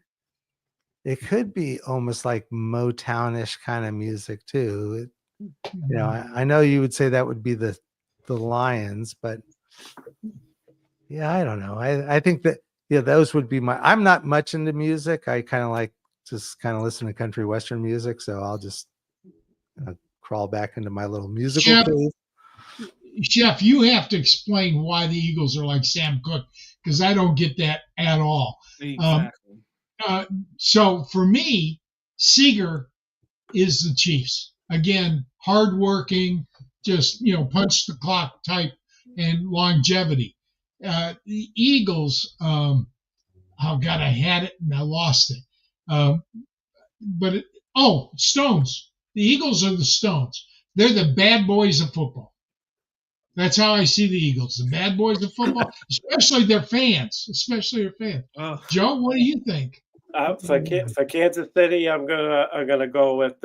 almost like Motownish kind of music too. I know you would say that would be the Lions, but yeah, I don't know. I think that those would be I'm not much into music. I kind of just listen to country western music, so I'll just crawl back into my little musical cave. Chef, you have to explain why the Eagles are like Sam Cooke, because I don't get that at all. Exactly. So for me, Seager is the Chiefs. Again, hardworking, just punch the clock type, and longevity. The Eagles, oh God, I had it and I lost it. Stones. The Eagles are the Stones. They're the bad boys of football. That's how I see the Eagles, the bad boys of football, especially their fans. Joe, what do you think? For Kansas City, I'm gonna go with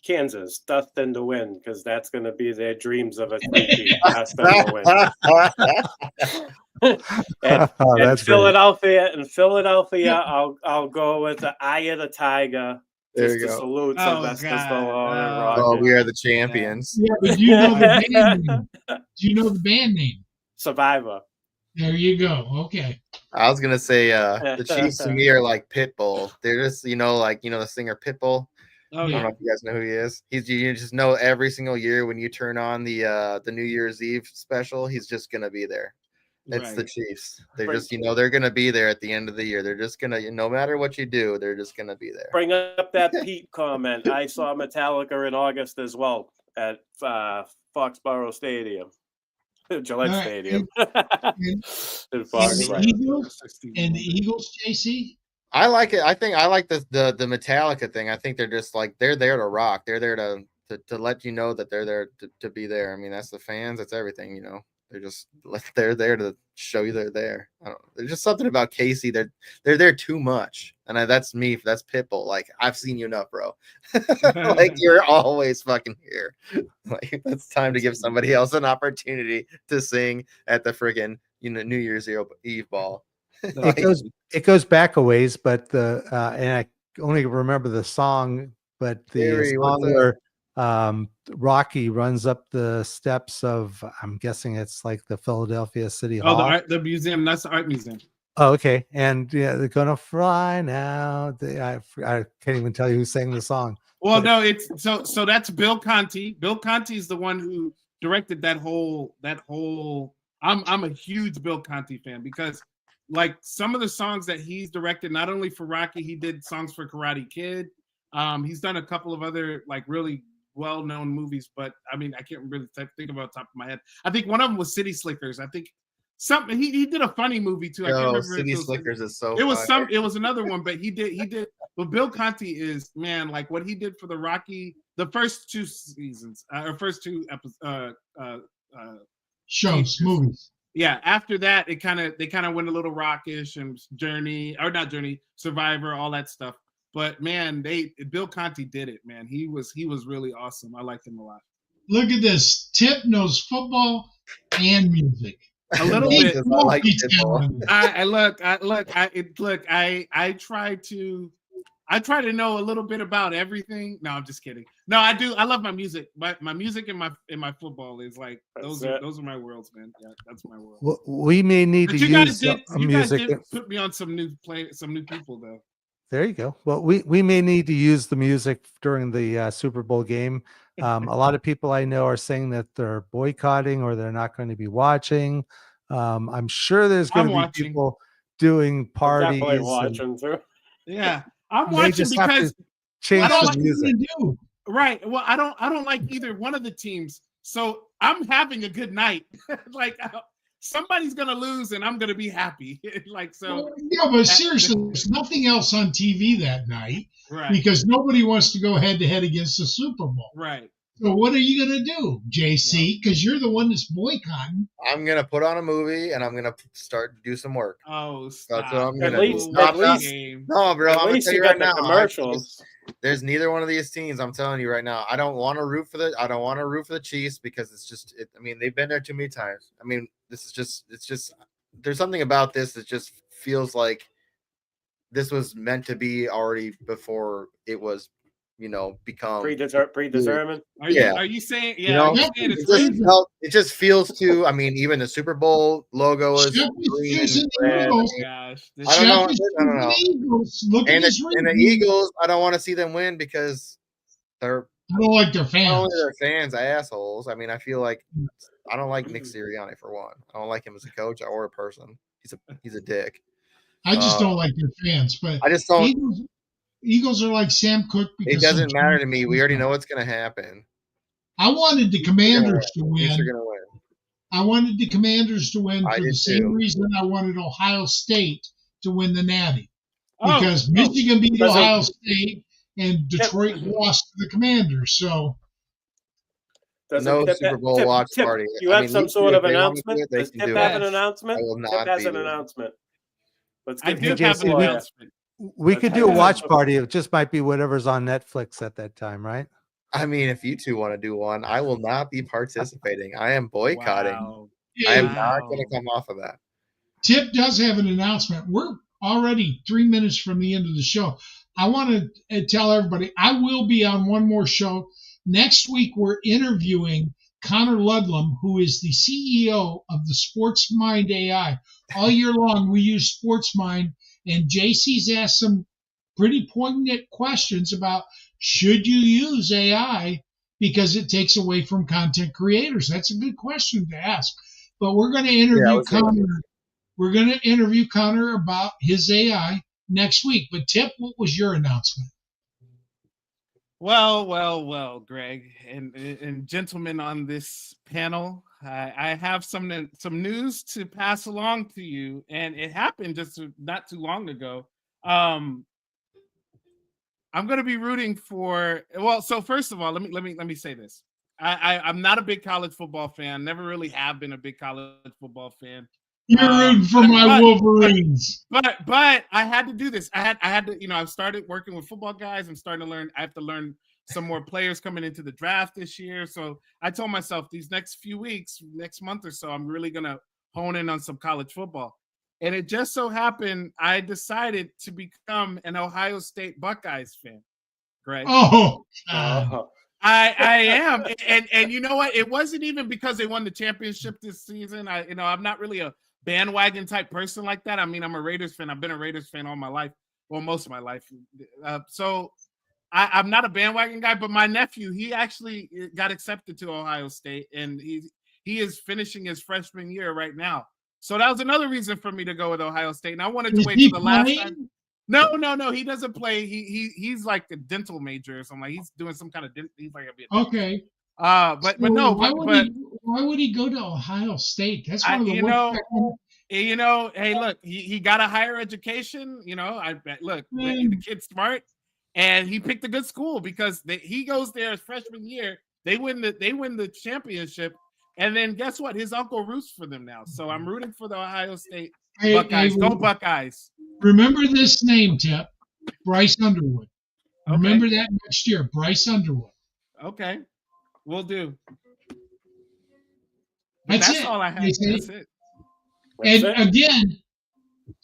Kansas, Dust in the Wind, because that's gonna be their dreams of a three-peat. Dust in the Wind. and Philadelphia, I'll go with the Eye of the Tiger. There you go. Salute Sylvester Stallone. We are the champions. Yeah, but do you know the band name? Do you know the band name? Survivor. There you go. Okay. I was gonna say the Chiefs to me are like Pitbull. They're just the singer Pitbull. Oh, I don't know if you guys know who he is. You just know every single year when you turn on the New Year's Eve special, he's just gonna be there. It's the Chiefs. They're just, they're going to be there at the end of the year. They're just going to, no matter what you do, they're just going to be there. Bring up that Pete comment. I saw Metallica in August as well at Foxborough Stadium, Gillette Stadium. And the Eagles, JC? I like it. I think I like the Metallica thing. I think they're just like, they're there to rock. They're there to let you know that they're there to be there. I mean, that's the fans. That's everything, they're there to show you they're there. I don't know. There's just something about Casey. They're there too much, and that's me. That's Pitbull. Like, I've seen you enough, bro. Like, you're always fucking here. Like, it's time to give somebody else an opportunity to sing at the friggin' New Year's Eve ball. Like, it goes back a ways, but and I only remember the song, but the song where Rocky runs up the steps of, I'm guessing it's like the Philadelphia City Hall. Oh, the museum. That's the art museum. Oh, okay. And yeah, they're gonna fly now. I can't even tell you who sang the song. Well, no, it's so that's Bill Conti. Bill Conti is the one who directed that whole. I'm a huge Bill Conti fan, because like some of the songs that he's directed, not only for Rocky, he did songs for Karate Kid. He's done a couple of other like really well-known movies, but I mean, I can't really think about the top of my head. I think one of them was City Slickers. I think something he did a funny movie too. I can't remember. City Slickers is so. It was another one, but he did. But Bill Conti is, man, like what he did for the Rocky, the first two seasons, or first two episodes, movies. Yeah, after that, they kind of went a little rockish and Survivor, all that stuff. But man, Bill Conti did it, man. He was really awesome. I like him a lot. Look at this. Tipp knows football and music. A little bit. I try to know a little bit about everything. No, I'm just kidding. No, I do. I love my music. My music and my football is like those are my worlds, man. Yeah, that's my world. Well, we may need to use you music. Guys did put me on some new people though. There you go. Well, we may need to use the music during the Super Bowl game. A lot of people I know are saying that they're boycotting or they're not going to be watching. I'm sure there's going to be people doing parties. Definitely watching too. Yeah, I'm watching because change the music. Right. Well, I don't like either one of the teams, so I'm having a good night. Like somebody's gonna lose, and I'm gonna be happy. Like so. Well, yeah, but seriously, there's nothing else on TV that night, right? Because nobody wants to go head to head against the Super Bowl, right? So what are you gonna do, JC? Because you're the one that's boycotting. I'm gonna put on a movie and I'm gonna do some work. Oh, stop. That's what I'm gonna do. No, bro. I'm gonna tell you right now. Commercials. There's neither one of these teams. I'm telling you right now. I don't want to root for the Chiefs because it's just. I mean, they've been there too many times. I mean, this is just. It's just. There's something about this that just feels like this was meant to be already before it was. Become predetermined. Are you saying? Yeah, it just feels too. I mean, even the Super Bowl logo is green and red. I don't know. And the Eagles, I don't want to see them win because I don't like their fans. Only their fans, assholes. I mean, I feel like I don't like Nick Sirianni for one. I don't like him as a coach or a person. He's a dick. I just don't like their fans, but I just don't. Eagles are like Sam Cook. It doesn't matter to me. We already know what's going to happen. I wanted the Commanders to win. You're going to win. I wanted the Commanders to win for the same reason I wanted Ohio State to win the Natty. Because Michigan beat Ohio State and Detroit lost to the Commanders. So no Super Bowl watch party. You have some sort of announcement? Does Tipp have an announcement? I will not Tipp has an announcement. I do have an announcement. We could do a watch party. It just might be whatever's on Netflix at that time, right? I mean, if you two want to do one, I will not be participating. I am boycotting. Wow. I am not going to come off of that. Tipp does have an announcement. We're already 3 minutes from the end of the show. I want to tell everybody I will be on one more show. Next week, we're interviewing Connor Ludlam, who is the CEO of the Sports Mind AI. All year long, we use Sports Mind. And JC's asked some pretty poignant questions about should you use AI because it takes away from content creators. That's a good question to ask. But we're going to interview Connor. We're going to interview Connor about his AI next week. But Tipp, what was your announcement? Well, Greg and gentlemen on this panel, I have some news to pass along to you, and it happened just not too long ago. I'm going to be rooting for. Well, so first of all, let me say this. I'm not a big college football fan. Never really have been a big college football fan. You're rooting for my Wolverines. But I had to do this. I had to. I've started working with football guys. I'm starting to learn. I have to learn some more players coming into the draft this year. So I told myself these next few weeks, next month or so, I'm really going to hone in on some college football. And it just so happened I decided to become an Ohio State Buckeyes fan, Greg. Oh, I am. And you know what? It wasn't even because they won the championship this season. I'm not really a bandwagon type person like that. I mean, I'm a Raiders fan. I've been a Raiders fan all my life. Well, most of my life. So I'm not a bandwagon guy, but my nephew, he actually got accepted to Ohio State, and he is finishing his freshman year right now. So that was another reason for me to go with Ohio State. And I wanted to wait till the last time. No, he doesn't play. He's like a dental major or something. Like he's doing some kind of he's like okay. But no. Why would he go to Ohio State? That's one of the worst. Hey, look, he got a higher education. I bet. Look, the kid's smart. And he picked a good school because he goes there his freshman year. They win the championship, and then guess what? His uncle roots for them now. So I'm rooting for the Ohio State Buckeyes. Go Buckeyes! Remember this name, Tipp. Bryce Underwood. Okay. Remember that next year, Bryce Underwood. Okay, we'll do. That's That's it. all I have. That's That's it. it. And That's it. again,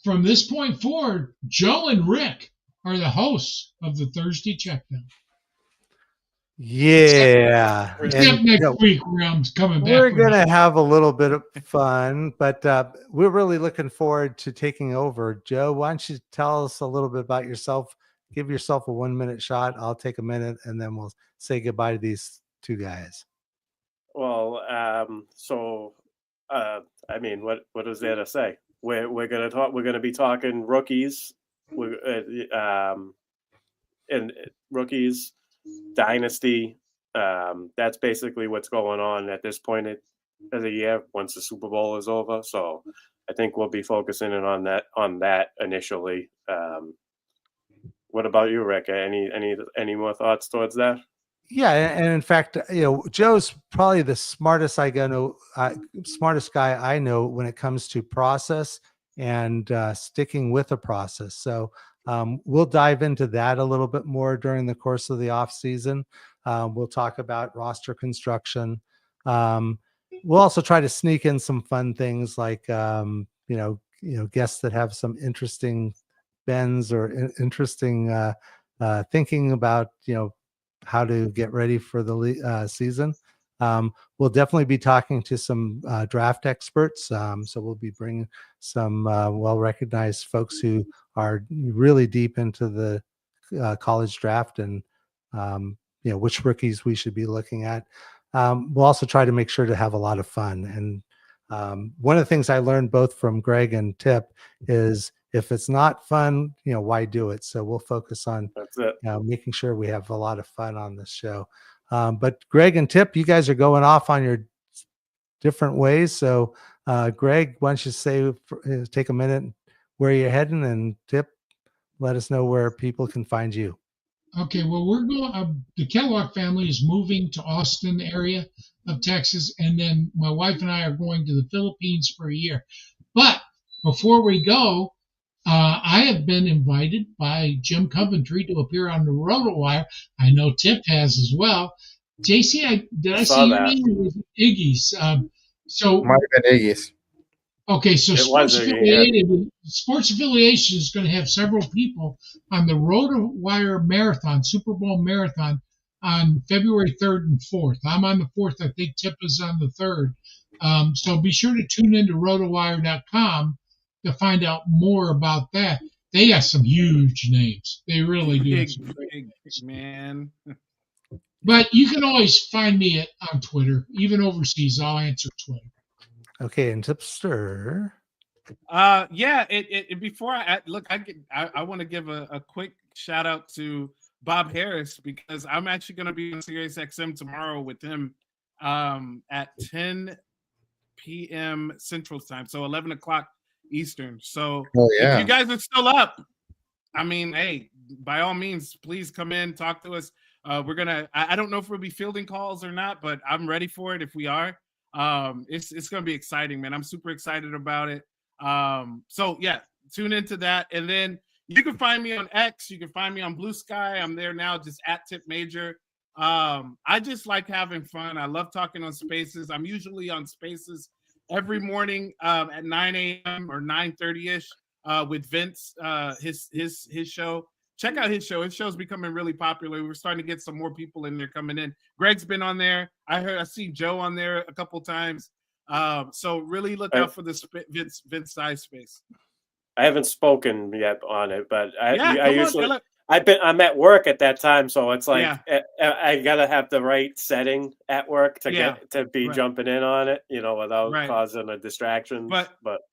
from this point forward, Joe and Rick are the hosts of the Thursday Checkdown. Yeah. Except And, next week where I'm coming back. we're from going to have a little bit of fun, but we're really looking forward to taking over. Joe, why don't you tell us a little bit about yourself? Give yourself a 1-minute shot. I'll take a minute, and then we'll say goodbye to these two guys. Well, I mean, what is there to say? We're gonna be talking rookies, and rookies, dynasty. That's basically what's going on at this point of the year once the Super Bowl is over. So I think we'll be focusing in on that initially. What about you, Rick? Any more thoughts towards that? Yeah, and in fact, Joe's probably the smartest guy I know when it comes to process and sticking with a process. So we'll dive into that a little bit more during the course of the off season. We'll talk about roster construction. We'll also try to sneak in some fun things like guests that have some interesting bends or interesting thinking about how to get ready for the season. We'll definitely be talking to some draft experts. So we'll be bringing some well-recognized folks who are really deep into the college draft and which rookies we should be looking at. We'll also try to make sure to have a lot of fun. And one of the things I learned both from Greg and Tipp is if it's not fun, why do it? So we'll focus on making sure we have a lot of fun on this show. But Greg and Tipp, you guys are going off on your different ways. So Greg, why don't you take a minute where you're heading, and Tipp, let us know where people can find you. Okay, well, we're going. The Kellogg family is moving to Austin area of Texas, and then my wife and I are going to the Philippines for a year. But before we go, I have been invited by Jim Coventry to appear on the RotoWire. I know Tipp has as well. JC, did I see your name? Or was it Iggy's? Might have been Iggy's. Okay, so Sports Affiliation is going to have several people on the RotoWire Marathon, Super Bowl Marathon, on February 3rd and 4th. I'm on the 4th. I think Tipp is on the 3rd. So be sure to tune into rotowire.com to find out more about that. They got some huge names. They really do. Big man. But you can always find me on Twitter. Even overseas, I'll answer Twitter. Okay, and Tipster. Yeah. Before I want to give a quick shout out to Bob Harris, because I'm actually going to be on Sirius XM tomorrow with him at 10 p.m. Central Time, so 11 o'clock Eastern. So if you guys are still up, I mean, hey, by all means, please come in, talk to us. We're gonna. I don't know if we'll be fielding calls or not, but I'm ready for it if we are. It's gonna be exciting, man. I'm super excited about it. So yeah, tune into that, and then you can find me on X. You can find me on Blue Sky. I'm there now, just at Tipp Major. I just like having fun. I love talking on Spaces. I'm usually on Spaces every morning at 9 a.m. or 9:30ish with Vince. His show. Check out his show. His show's becoming really popular. We're starting to get some more people in there coming in. Greg's been on there. I see Joe on there a couple times. So really look out for the Vince size space. I haven't spoken yet on it, but on, I'm at work at that time, so it's like I gotta have the right setting at work to be jumping in on it, without causing a distraction. But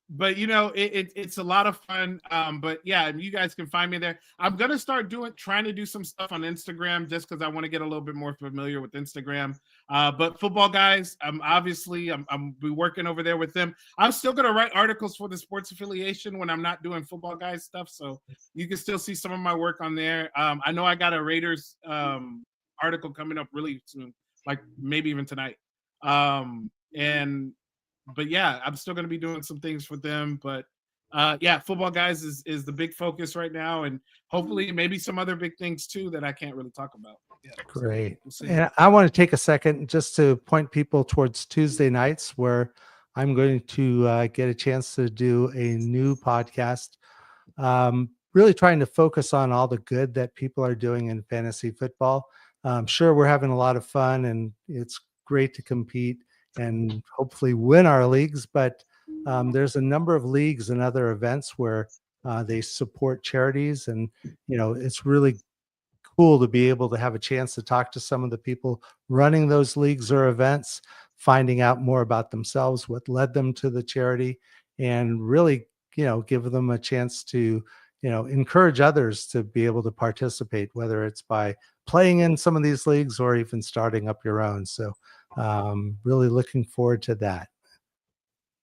it's a lot of fun. But yeah, you guys can find me there. I'm gonna start trying to do some stuff on Instagram just because I want to get a little bit more familiar with Instagram. But football guys, I'm be working over there with them. I'm still gonna write articles for the Sports Affiliation when I'm not doing football guys stuff, so you can still see some of my work on there. I know I got a Raiders article coming up really soon, like maybe even tonight. But yeah, I'm still going to be doing some things for them. But yeah, football guys is the big focus right now, and hopefully maybe some other big things too that I can't really talk about. Yeah, Great. So we'll see. And I want to take a second just to point people towards Tuesday nights, where I'm going to get a chance to do a new podcast, really trying to focus on all the good that people are doing in fantasy football. Sure, we're having a lot of fun, and it's great to compete and hopefully win our leagues, but there's a number of leagues and other events where they support charities, and it's really cool to be able to have a chance to talk to some of the people running those leagues or events, finding out more about themselves, what led them to the charity, and really, give them a chance to, encourage others to be able to participate, whether it's by playing in some of these leagues or even starting up your own. So really looking forward to that.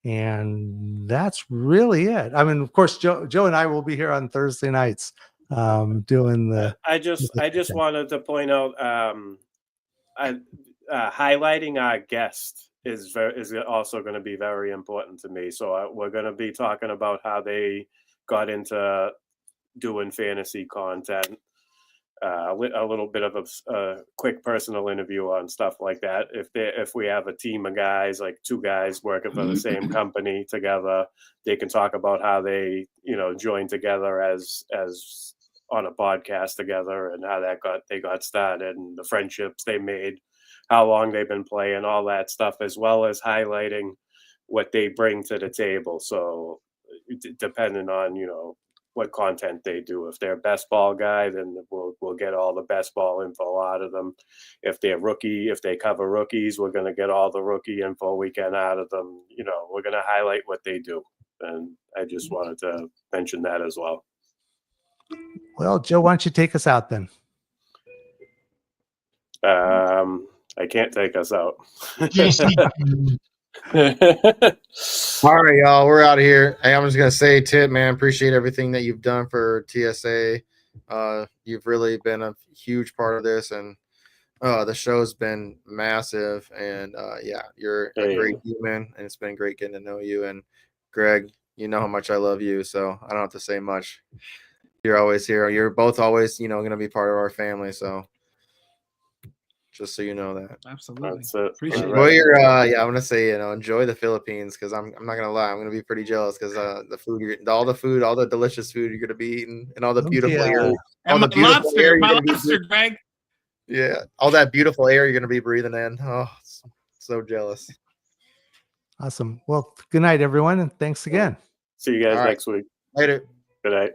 And that's really it. I mean, of course, Joe and I will be here on Thursday nights doing the. I just wanted to point out, highlighting our guest is also going to be very important to me. So we're going to be talking about how they got into doing fantasy content, a little bit of a quick personal interview on stuff like that. If we have a team of guys, like two guys working for the same company together, they can talk about how they joined together as on a podcast together, and how they got started, and the friendships they made, how long they've been playing, all that stuff, as well as highlighting what they bring to the table. So depending on what content they do. If they're a best ball guy, then we'll get all the best ball info out of them. If they're rookie, if they cover rookies, we're going to get all the rookie info we can out of them. We're going to highlight what they do. And I just wanted to mention that as well. Well, Joe, why don't you take us out then? I can't take us out. All right, y'all, we're out of here. Hey, I'm just gonna say, Tipp, man, appreciate everything that you've done for TSA. You've really been a huge part of this, and the show's been massive. And yeah, you're a great human, and it's been great getting to know you. And Greg, you know how much I love you, so I don't have to say much. You're always here. You're both always, gonna be part of our family. So just so you know that. Absolutely. Appreciate enjoy it. Your I'm gonna say, enjoy the Philippines, because I'm not gonna lie, I'm gonna be pretty jealous, because the food, all the delicious food you're gonna be eating, and all the beautiful air, and my lobster, Greg. Yeah, all that beautiful air you're gonna be breathing in. Oh, so jealous. Awesome. Well, good night, everyone, and thanks again. See you guys next week. Later. Good night.